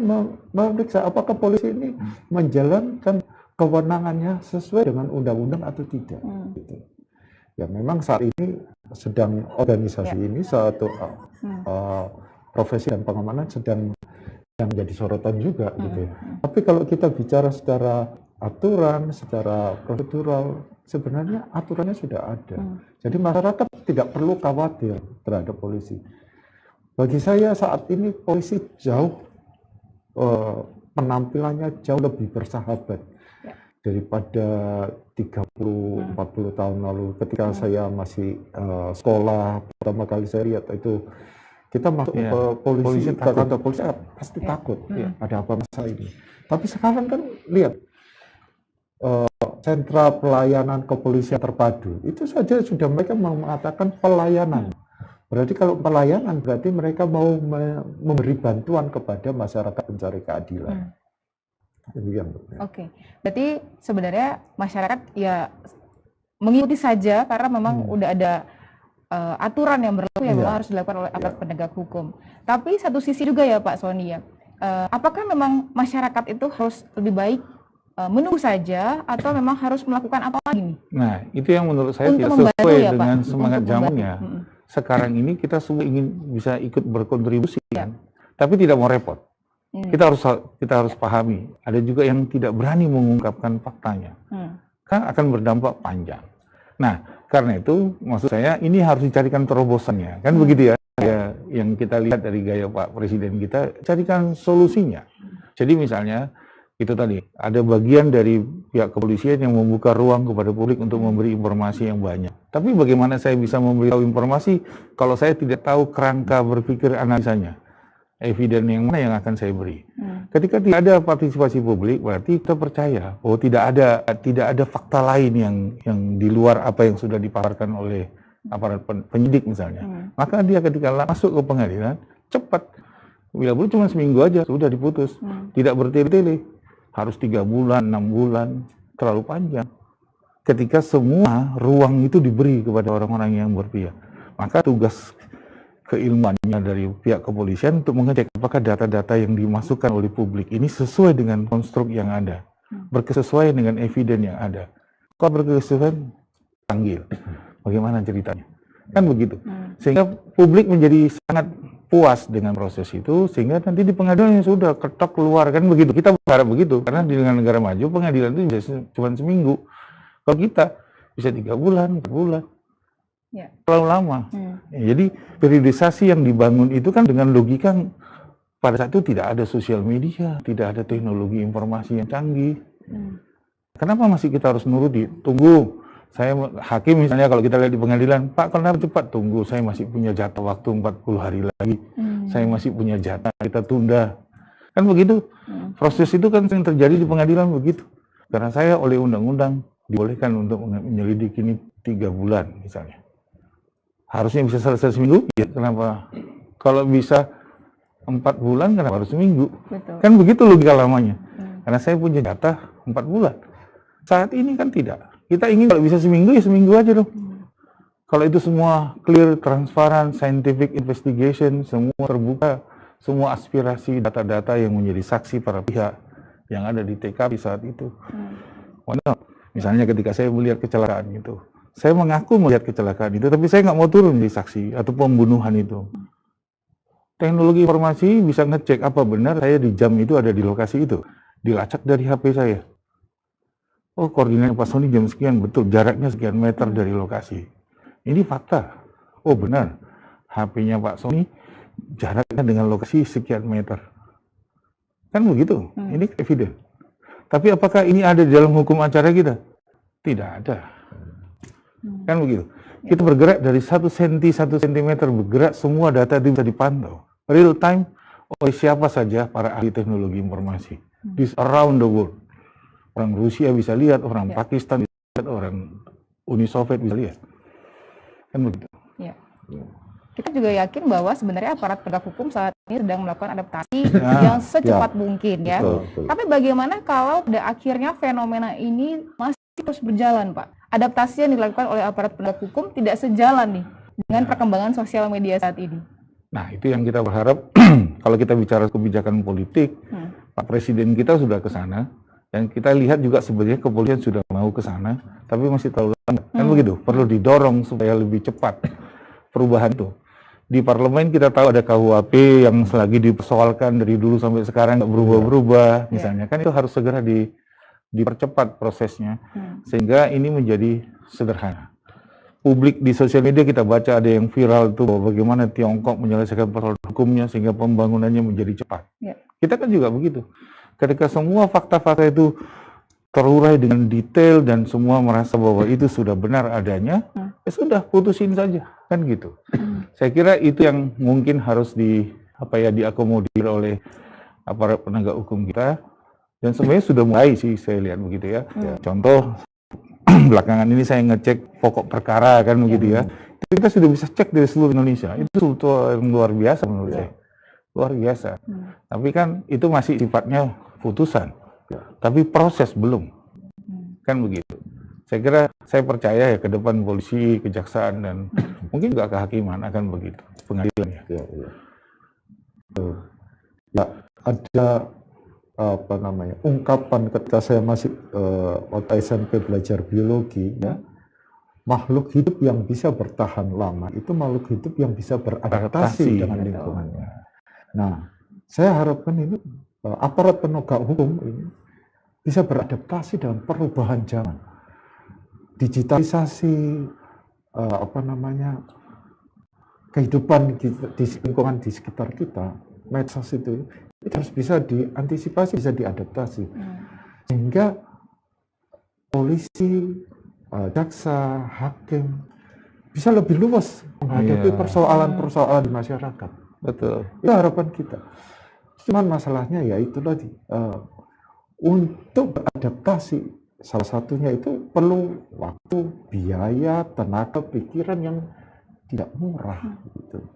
memeriksa apakah polisi ini menjalankan kewenangannya sesuai dengan undang-undang atau tidak. Gitu. Ya memang saat ini sedang organisasi ini satu profesi dan pengamanan sedang menjadi sorotan juga gitu ya. Tapi kalau kita bicara secara aturan, secara prosedural, sebenarnya aturannya sudah ada. Jadi masyarakat tidak perlu khawatir terhadap polisi. Bagi saya saat ini polisi jauh penampilannya jauh lebih bersahabat daripada 30-40 tahun lalu ketika saya masih sekolah. Pertama kali saya lihat itu kita masuk ke polisi, ke kantor polisi pasti takut ada apa masa ini. Tapi sekarang kan lihat sentra pelayanan kepolisian terpadu itu saja sudah mereka mengatakan pelayanan. Berarti kalau pelayanan berarti mereka mau memberi bantuan kepada masyarakat pencari keadilan. Oke, berarti sebenarnya masyarakat ya mengikuti saja karena memang udah ada aturan yang berlaku yang memang harus dilakukan oleh aparat penegak hukum. Tapi satu sisi juga ya Pak Sony ya, apakah memang masyarakat itu harus lebih baik menunggu saja atau memang harus melakukan apa lagi nih? Nah, itu yang menurut saya tidak sesuai dengan semangat zamannya. Sekarang ini kita semua ingin bisa ikut berkontribusi kan, tapi tidak mau repot. Kita harus pahami, ada juga yang tidak berani mengungkapkan faktanya, kan akan berdampak panjang. Nah, karena itu maksud saya ini harus dicarikan terobosannya, kan begitu ya? Ya, yang kita lihat dari gaya Pak Presiden kita, carikan solusinya. Jadi misalnya itu tadi ada bagian dari pihak kepolisian yang membuka ruang kepada publik untuk memberi informasi yang banyak. Tapi bagaimana saya bisa memberitahu informasi kalau saya tidak tahu kerangka berpikir analisanya? Eviden yang mana yang akan saya beri? Ketika tidak ada partisipasi publik, berarti kita percaya bahwa tidak ada fakta lain yang di luar apa yang sudah dipaparkan oleh aparat penyidik misalnya. Maka dia ketika masuk ke pengadilan cepat. Bila perlu cuma seminggu aja sudah diputus. Tidak bertele-tele. Harus 3 bulan, 6 bulan, terlalu panjang. Ketika semua ruang itu diberi kepada orang-orang yang berpihak. Maka tugas keilmuannya dari pihak kepolisian untuk mengecek apakah data-data yang dimasukkan oleh publik ini sesuai dengan konstruk yang ada. Berkesesuaian dengan eviden yang ada. Kalau berkesesuaian, panggil. Bagaimana ceritanya? Kan begitu. Sehingga publik menjadi sangat puas dengan proses itu, sehingga nanti di pengadilan sudah ketok keluar, kan begitu. Kita berharap begitu, karena di negara maju pengadilan itu bisa cuma seminggu. Kalau kita bisa 3 bulan, 4 bulan, terlalu lama. Ya, jadi periodisasi yang dibangun itu kan dengan logika pada saat itu tidak ada sosial media, tidak ada teknologi informasi yang canggih. Kenapa masih kita harus nuruti? Tunggu, saya hakim misalnya kalau kita lihat di pengadilan, Pak kenapa cepat? Tunggu, saya masih punya jatah waktu 40 hari lagi. Saya masih punya jatah, kita tunda. Kan begitu. Proses itu kan yang terjadi di pengadilan begitu. Karena saya oleh undang-undang dibolehkan untuk menyelidiki ini 3 bulan misalnya. Harusnya bisa selesai seminggu, ya kenapa? Kalau bisa 4 bulan, kenapa harus seminggu? Betul. Kan begitu logika lamanya. Karena saya punya jatah 4 bulan. Saat ini kan tidak. Kita ingin kalau bisa seminggu, ya seminggu aja dong. Kalau itu semua clear, transparan, scientific investigation, semua terbuka, semua aspirasi data-data yang menjadi saksi para pihak yang ada di TKP saat itu. Why not? Misalnya ketika saya melihat kecelakaan itu, saya mengaku melihat kecelakaan itu, tapi saya nggak mau turun jadi saksi atau pembunuhan itu. Teknologi informasi bisa ngecek apa benar saya di jam itu ada di lokasi itu. Dilacak dari HP saya. Oh, koordinat Pak Sony jam sekian, betul, jaraknya sekian meter dari lokasi. Ini fakta. Oh, benar. HP-nya Pak Sony jaraknya dengan lokasi sekian meter. Kan begitu. Ini evidence. Tapi apakah ini ada di dalam hukum acara kita? Tidak ada. Kan begitu. Kita bergerak dari 1 cm bergerak, semua data itu bisa dipantau. Real time oleh siapa saja para ahli teknologi informasi. This around the world. Orang Rusia bisa lihat, orang Pakistan bisa lihat, orang Uni Soviet bisa lihat. Kan begitu. Ya. Kita juga yakin bahwa sebenarnya aparat penegak hukum saat ini sedang melakukan adaptasi yang secepat mungkin ya. Betul. Tapi bagaimana kalau pada akhirnya fenomena ini masih terus berjalan, Pak? Adaptasi yang dilakukan oleh aparat penegak hukum tidak sejalan nih dengan perkembangan sosial media saat ini. Nah, itu yang kita berharap. Kalau kita bicara kebijakan politik, Pak Presiden kita sudah ke sana. Dan kita lihat juga sebenarnya kepolisian sudah mau ke sana, tapi masih terlalu lambat. Kan begitu, perlu didorong supaya lebih cepat perubahan itu. Di parlemen kita tahu ada KUHP yang selagi dipersoalkan dari dulu sampai sekarang nggak berubah-berubah, misalnya. Kan itu harus segera dipercepat prosesnya, sehingga ini menjadi sederhana. Publik di sosial media kita baca ada yang viral itu bahwa bagaimana Tiongkok menyelesaikan persoalan hukumnya sehingga pembangunannya menjadi cepat. Kita kan juga begitu. Ketika semua fakta-fakta itu terurai dengan detail dan semua merasa bahwa itu sudah benar adanya, ya sudah putusin saja, kan gitu. Saya kira itu yang mungkin harus diakomodir oleh aparat penegak hukum kita, dan sebenarnya sudah mulai sih saya lihat begitu ya. Contoh belakangan ini saya ngecek pokok perkara kan begitu ya. Itu kita sudah bisa cek dari seluruh Indonesia. Itu sesuatu yang luar biasa menurut saya. Luar biasa. Tapi kan itu masih sifatnya putusan. Tapi proses belum. Kan begitu. Saya kira, saya percaya ya ke depan polisi, kejaksaan, dan mungkin juga kehakiman akan begitu. Pengadilan ya. Ya, ada ungkapan ketika saya masih waktu SMP belajar biologi ya, makhluk hidup yang bisa bertahan lama itu makhluk hidup yang bisa beradaptasi dengan lingkungannya. Nah, saya harapkan ini aparat penegak hukum ini bisa beradaptasi dengan perubahan zaman, digitalisasi, kehidupan di lingkungan di sekitar kita, medsos itu harus bisa diantisipasi, bisa diadaptasi, sehingga polisi, jaksa, hakim bisa lebih luas menghadapi persoalan-persoalan di masyarakat. Betul. Itu harapan kita. Cuman masalahnya ya itu tadi, untuk beradaptasi salah satunya itu perlu waktu, biaya, tenaga, pikiran yang tidak murah gitu.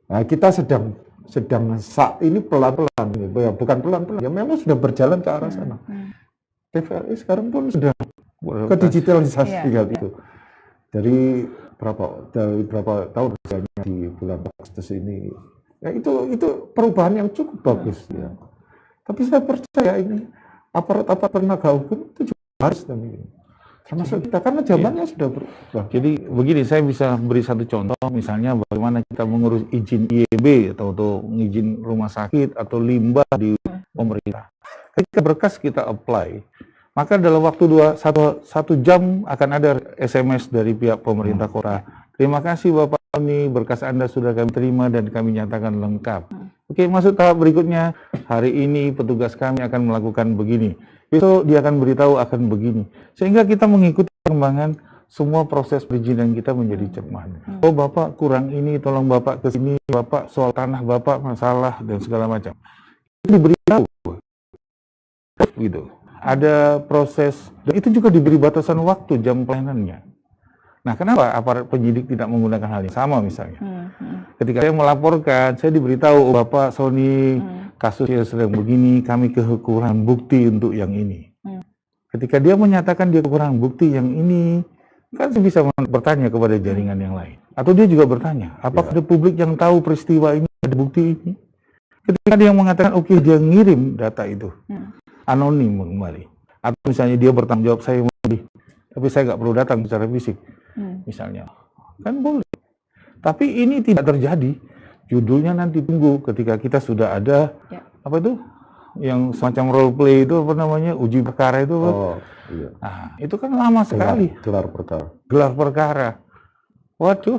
Nah, kita sedang saat ini pelan-pelan, ya bukan pelan-pelan, ya memang sudah berjalan ke arah sana. TVRI sekarang pun sudah ke digitalisasi gitu. Dari berapa tahun misalnya di bulan Agustus ini, ya itu perubahan yang cukup bagus ya. Tapi saya percaya ini aparat penegak hukum itu juga harus demikian. Termasuk kita, karena zamannya sudah berubah. Jadi begini, saya bisa beri satu contoh, misalnya bagaimana kita mengurus izin IEB atau izin rumah sakit atau limbah di pemerintah. Ketika berkas kita apply, maka dalam waktu satu jam akan ada SMS dari pihak pemerintah kota. Terima kasih Bapak, ini berkas Anda sudah kami terima dan kami nyatakan lengkap. Oke, masuk tahap berikutnya. Hari ini petugas kami akan melakukan begini. Besok dia akan beritahu akan begini. Sehingga kita mengikuti perkembangan semua proses perizinan kita menjadi cepat. Oh, Bapak kurang ini, tolong Bapak ke sini, Bapak soal tanah Bapak masalah dan segala macam. Itu diberitahu. Gitu. Ada proses, dan itu juga diberi batasan waktu jam pelayanannya. Nah, kenapa aparat penyidik tidak menggunakan hal yang sama misalnya? Ketika saya melaporkan, saya diberitahu, oh, Bapak Sony, kasusnya sedang begini, kami kekurangan bukti untuk yang ini. Ketika dia menyatakan dia kekurangan bukti yang ini, kan saya bisa bertanya kepada jaringan yang lain. Atau dia juga bertanya, apakah ada publik yang tahu peristiwa ini, ada bukti ini? Ketika dia mengatakan, oke, dia ngirim data itu, anonim kembali. Atau misalnya dia bertanggung jawab, saya memilih, tapi saya nggak perlu datang secara fisik, misalnya. Kan boleh. Tapi ini tidak terjadi. Judulnya nanti tunggu ketika kita sudah ada, apa itu, yang semacam role play itu, apa namanya, uji perkara itu. Oh, iya. Nah, itu kan lama sekali. Gelar perkara. Gelar perkara. Waduh,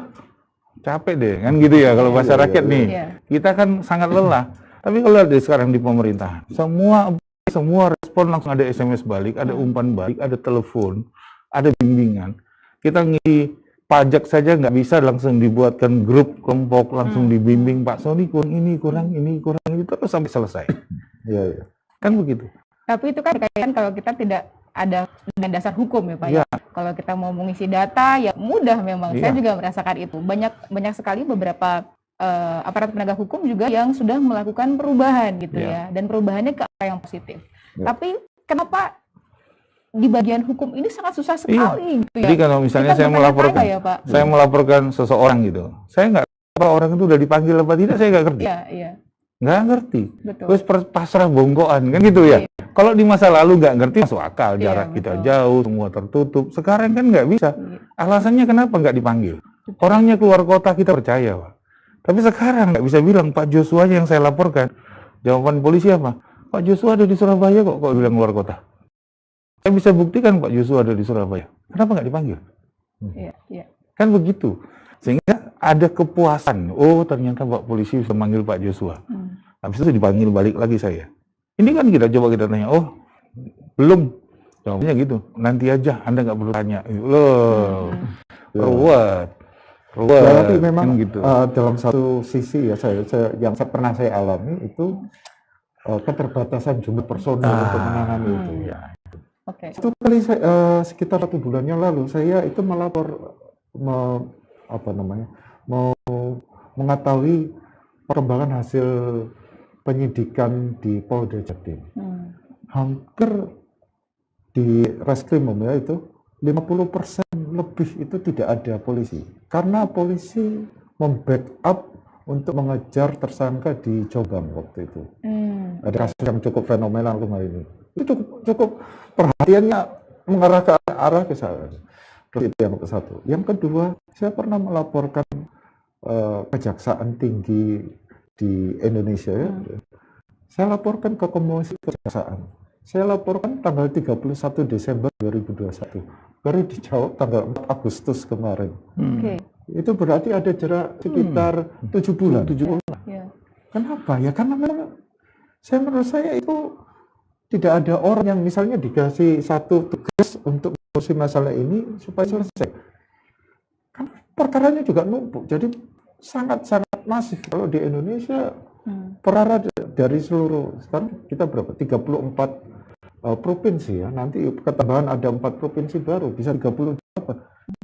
capek deh, kan gitu ya kalau bahasa rakyat nih. Kita kan sangat lelah. Tapi kalau ada sekarang di pemerintahan, semua respon langsung ada SMS balik, ada umpan balik, ada telepon, ada bimbingan. Kita ngisi pajak saja nggak bisa langsung dibuatkan grup kelompok, langsung dibimbing, Pak Sony kurang ini, terus sampai selesai. Iya. Kan begitu. Tapi itu kan berkaitan kalau kita tidak ada dengan dasar hukum ya Pak ya. Kalau kita mau mengisi data ya mudah memang. Saya juga merasakan itu. Banyak sekali beberapa aparat penegak hukum juga yang sudah melakukan perubahan gitu ya. Dan perubahannya ke arah yang positif. Tapi kenapa di bagian hukum ini sangat susah sekali gitu ya. Jadi kalau misalnya saya melaporkan, ya, Pak? saya melaporkan seseorang gitu, saya nggak tahu orang itu udah dipanggil apa tidak, saya nggak ngerti. Iya. Nggak ngerti. Betul. Terus pasrah bongkoan kan gitu ya. Kalau di masa lalu nggak ngerti masuk akal, jarak kita jauh, semua tertutup. Sekarang kan nggak bisa. Alasannya kenapa nggak dipanggil? Orangnya keluar kota kita percaya, Pak. Tapi sekarang nggak bisa bilang Pak Joshua yang saya laporkan. Jawaban polisi apa? Pak Joshua ada di Surabaya kok bilang keluar kota. Saya bisa buktikan Pak Joshua ada di Surabaya. Kenapa nggak dipanggil? Iya. Kan begitu. Sehingga ada kepuasan. Oh, ternyata Pak polisi bisa manggil Pak Joshua. Habis itu dipanggil balik lagi saya. Ini kan kita tanya, oh belum. Jawabnya gitu. Nanti aja, Anda nggak perlu tanya. Loh, ruwet. Berarti memang kan gitu. Dalam satu sisi ya yang pernah saya alami itu keterbatasan jumlah personil untuk menangani itu. Itu kali sekitar 1 bulan yang lalu saya itu melapor mau mengetahui perkembangan hasil penyidikan di Polda Jatim. Hampir di Reskrimum ya itu 50% lebih itu tidak ada polisi. Karena polisi membackup untuk mengejar tersangka di Jombang waktu itu. Ada kasus yang cukup fenomenal kemarin ini. Itu cukup perhatiannya mengarah ke arah ke sana. Itu yang satu. Yang kedua, saya pernah melaporkan kejaksaan tinggi di Indonesia ya. Saya laporkan ke Komisi Kejaksaan. Saya laporkan tanggal 31 Desember 2021. Baru dijawab tanggal 4 Agustus kemarin. Itu berarti ada jarak sekitar 7 bulan. 7 bulan. Kenapa? Ya karena memang menurut saya itu tidak ada orang yang misalnya dikasih satu tugas untuk mengurusi masalah ini supaya selesai. Kan perkaranya juga numpuk. Jadi sangat-sangat masif. Kalau di Indonesia perkara dari seluruh, sekarang kita berapa? 34 provinsi ya. Nanti ketambahan ada 4 provinsi baru, bisa 38.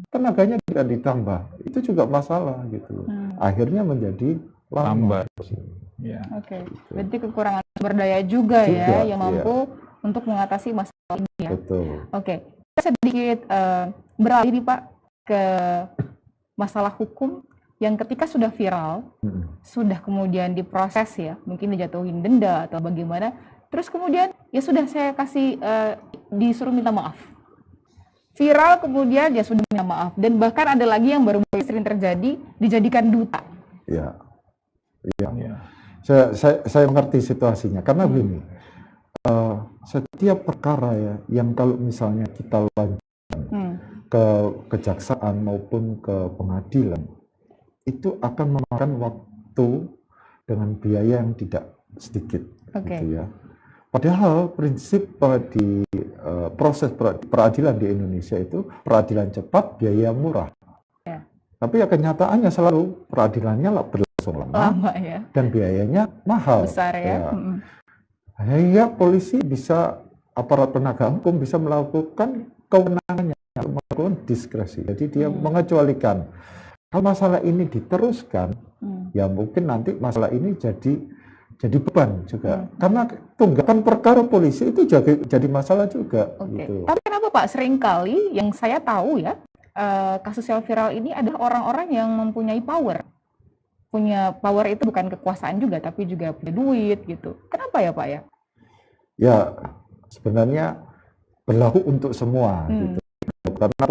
Tenaganya tidak ditambah. Itu juga masalah gitu. Akhirnya menjadi lambat. Berarti kekurangan sumber daya juga ya yang mampu untuk mengatasi masalah ini ya. Betul. Kita sedikit beralih nih Pak ke masalah hukum yang ketika sudah viral, sudah kemudian diproses ya, mungkin dijatuhin denda atau bagaimana, terus kemudian ya sudah saya kasih disuruh minta maaf. Viral kemudian ya sudah minta maaf, dan bahkan ada lagi yang baru sering terjadi dijadikan duta. Iya. Saya mengerti situasinya karena begini, setiap perkara ya yang kalau misalnya kita lanjutkan ke kejaksaan maupun ke pengadilan itu akan memakan waktu dengan biaya yang tidak sedikit. Oke. Gitu ya. Padahal prinsip di proses peradilan di Indonesia itu peradilan cepat, biaya murah. Ya. Tapi kenyataannya selalu peradilannya berlangsung lama ya. dan biayanya mahal. Besar ya. Hingga polisi bisa, aparat penegak hukum bisa melakukan kewenangannya, melakukan diskresi. Jadi dia mengecualikan. Kalau masalah ini diteruskan, ya mungkin nanti masalah ini jadi beban juga. Karena tunggakan perkara polisi itu jadi masalah juga. Gitu. Tapi kenapa Pak, seringkali yang saya tahu ya, kasus yang viral ini adalah orang-orang yang mempunyai power. Punya power itu bukan kekuasaan juga, tapi juga punya duit gitu. Kenapa ya Pak ya? Ya, sebenarnya berlaku untuk semua. Gitu. Karena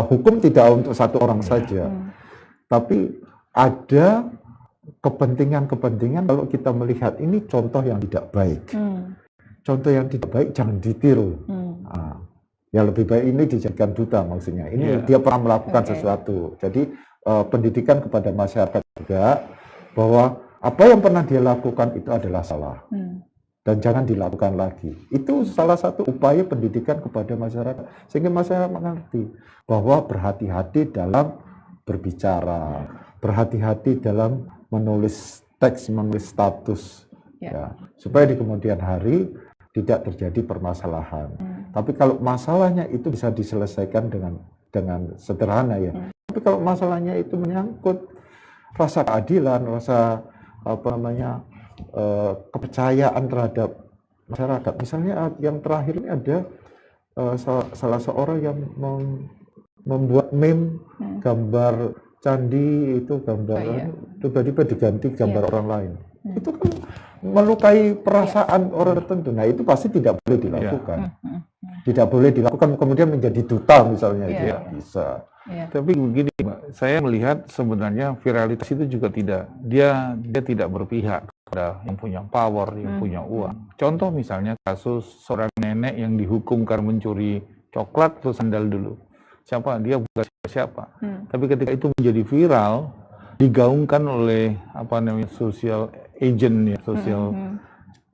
hukum tidak untuk satu orang saja. Tapi ada kepentingan-kepentingan kalau kita melihat ini contoh yang tidak baik. Contoh yang tidak baik jangan ditiru. Ya lebih baik ini dijadikan duta maksudnya. Ini dia pernah melakukan sesuatu. Jadi pendidikan kepada masyarakat juga bahwa apa yang pernah dia lakukan itu adalah salah. Dan jangan dilakukan lagi. Itu salah satu upaya pendidikan kepada masyarakat. Sehingga masyarakat mengerti bahwa berhati-hati dalam berbicara, berhati-hati dalam menulis teks, menulis status, ya, supaya di kemudian hari tidak terjadi permasalahan. Tapi kalau masalahnya itu bisa diselesaikan dengan sederhana ya. Tapi kalau masalahnya itu menyangkut rasa keadilan, rasa kepercayaan terhadap masyarakat. Misalnya yang terakhir ini ada salah seorang yang membuat meme gambar candi itu gambar tiba-tiba diganti gambar orang lain. Itu kan melukai perasaan orang tertentu. Nah itu pasti tidak boleh dilakukan. Tidak boleh dilakukan kemudian menjadi duta misalnya itu bisa. Tapi begini, Mbak, saya melihat sebenarnya viralitas itu juga dia tidak berpihak kepada yang punya power, yang punya uang. Contoh misalnya kasus seorang nenek yang dihukum karena mencuri coklat atau sandal dulu. Siapa? Dia bukan siapa. Tapi ketika itu menjadi viral, digaungkan oleh social agent ya, social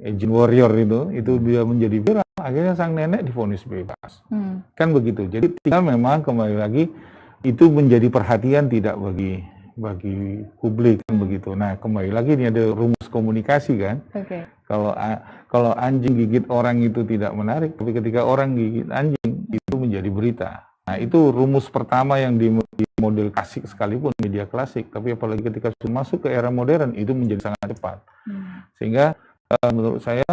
agent warrior itu dia menjadi viral. Akhirnya sang nenek divonis bebas. Kan begitu. Jadi tinggal memang kembali lagi itu menjadi perhatian tidak bagi publik kan begitu. Nah kembali lagi ini ada rumus komunikasi kan. Kalau anjing gigit orang itu tidak menarik, tapi ketika orang gigit anjing itu menjadi berita. Nah itu rumus pertama yang di model klasik sekalipun media klasik, tapi apalagi ketika sudah masuk ke era modern itu menjadi sangat cepat. Sehingga menurut saya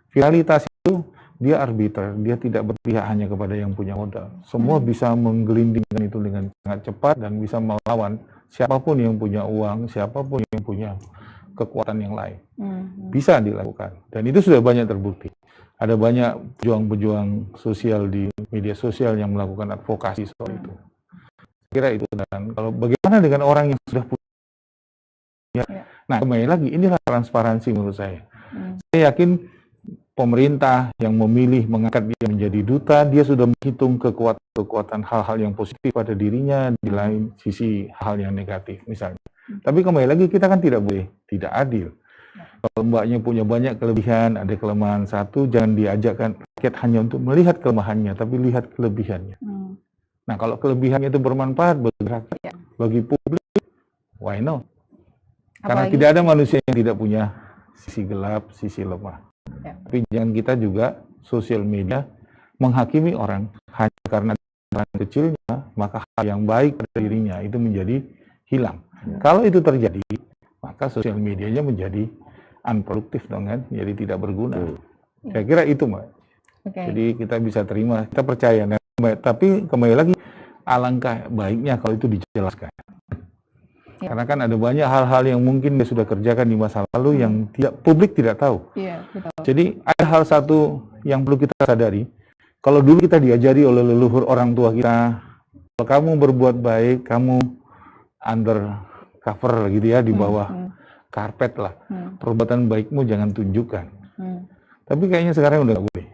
viralitas itu dia arbiter, dia tidak berpihak hanya kepada yang punya modal. Semua bisa menggelindingkan itu dengan sangat cepat dan bisa melawan siapapun yang punya uang, siapapun yang punya kekuatan yang lain. Bisa dilakukan. Dan itu sudah banyak terbukti. Ada banyak pejuang-pejuang sosial di media sosial yang melakukan advokasi soal itu. Saya kira itu. Dan kalau bagaimana dengan orang yang sudah punya? Nah, kembali lagi, inilah transparansi menurut saya. Saya yakin pemerintah yang memilih mengangkat dia menjadi duta, dia sudah menghitung kekuatan hal-hal yang positif pada dirinya, di lain sisi hal yang negatif misalnya. Tapi kembali lagi kita kan tidak boleh tidak adil. Kalau mbaknya punya banyak kelebihan, ada kelemahan satu, jangan diajakkan rakyat hanya untuk melihat kelemahannya, tapi lihat kelebihannya. Nah kalau kelebihannya itu bermanfaat bagi rakyat, bagi publik, why not? Karena tidak ada manusia yang tidak punya sisi gelap, sisi lemah. Tapi jangan kita juga sosial media menghakimi orang hanya karena kecilnya, maka hal yang baik pada dirinya itu menjadi hilang. Kalau itu terjadi, maka sosial medianya menjadi unproduktif dong kan, jadi tidak berguna. Saya kira itu Mbak. Jadi kita bisa terima, kita percaya. Nah, tapi kembali lagi, alangkah baiknya kalau itu dijelaskan. Karena kan ada banyak hal-hal yang mungkin dia sudah kerjakan di masa lalu yang publik tidak tahu. Jadi ada hal satu yang perlu kita sadari. Kalau dulu kita diajari oleh leluhur orang tua kita, kalau kamu berbuat baik, kamu under cover gitu ya, di bawah karpet lah. Perbuatan baikmu jangan tunjukkan. Tapi kayaknya sekarang udah nggak boleh.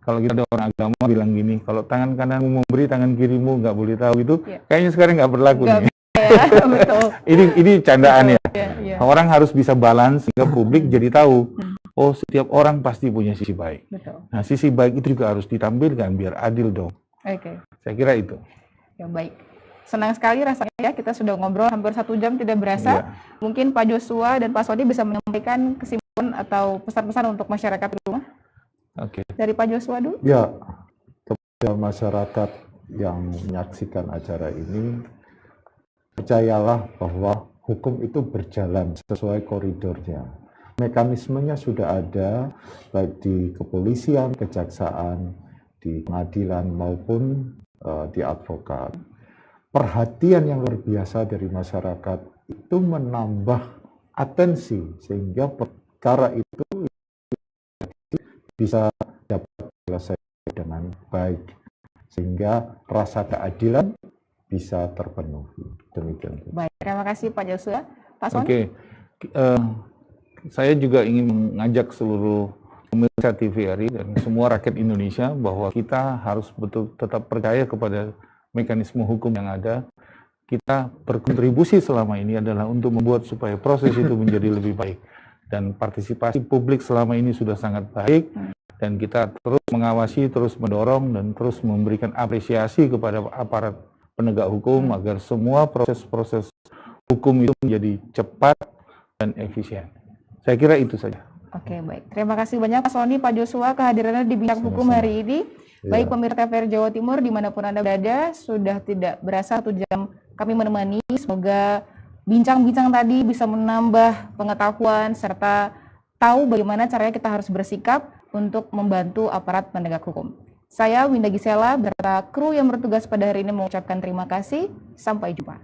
Kalau kita ada orang agama bilang gini, kalau tangan kananmu memberi, tangan kirimu nggak boleh tahu itu, kayaknya sekarang nggak berlaku nih. ya. Betul. Ini candaan ya. Iya. Orang harus bisa balance sehingga publik jadi tahu, oh setiap orang pasti punya sisi baik. Betul. Nah, sisi baik itu juga harus ditampilkan biar adil dong. Oke. Saya kira itu. Ya, baik. Senang sekali rasanya ya, kita sudah ngobrol hampir 1 jam tidak berasa. Iya. Mungkin Pak Joshua dan Pak Sony bisa menyampaikan kesimpulan atau pesan-pesan untuk masyarakat di rumah. Oke. Dari Pak Joshua dulu. Ya, kepada masyarakat yang menyaksikan acara ini, percayalah bahwa hukum itu berjalan sesuai koridornya. Mekanismenya sudah ada, baik di kepolisian, kejaksaan, di pengadilan maupun di advokat. Perhatian yang luar biasa dari masyarakat itu menambah atensi sehingga perkara itu bisa dapat selesai dengan baik sehingga rasa keadilan bisa terpenuhi. Demikian. Baik, terima kasih Pak Joshua. Pak Sony. Oke. Saya juga ingin mengajak seluruh pemirsa TVRI dan semua rakyat Indonesia bahwa kita harus betul tetap percaya kepada mekanisme hukum yang ada. Kita berkontribusi selama ini adalah untuk membuat supaya proses itu menjadi lebih baik. Dan partisipasi publik selama ini sudah sangat baik. Dan kita terus mengawasi, terus mendorong, dan terus memberikan apresiasi kepada aparat penegak hukum agar semua proses-proses hukum itu menjadi cepat dan efisien. Saya kira itu saja. Oke, baik. Terima kasih banyak Pak Sony, Pak Joshua kehadirannya di Bincang Hukum hari ini. Baik pemirsa TVRI Jawa Timur dimanapun Anda berada, sudah tidak berasa 1 jam kami menemani. Semoga bincang-bincang tadi bisa menambah pengetahuan serta tahu bagaimana caranya kita harus bersikap untuk membantu aparat penegak hukum. Saya Winda Gisela beserta kru yang bertugas pada hari ini mengucapkan terima kasih. Sampai jumpa.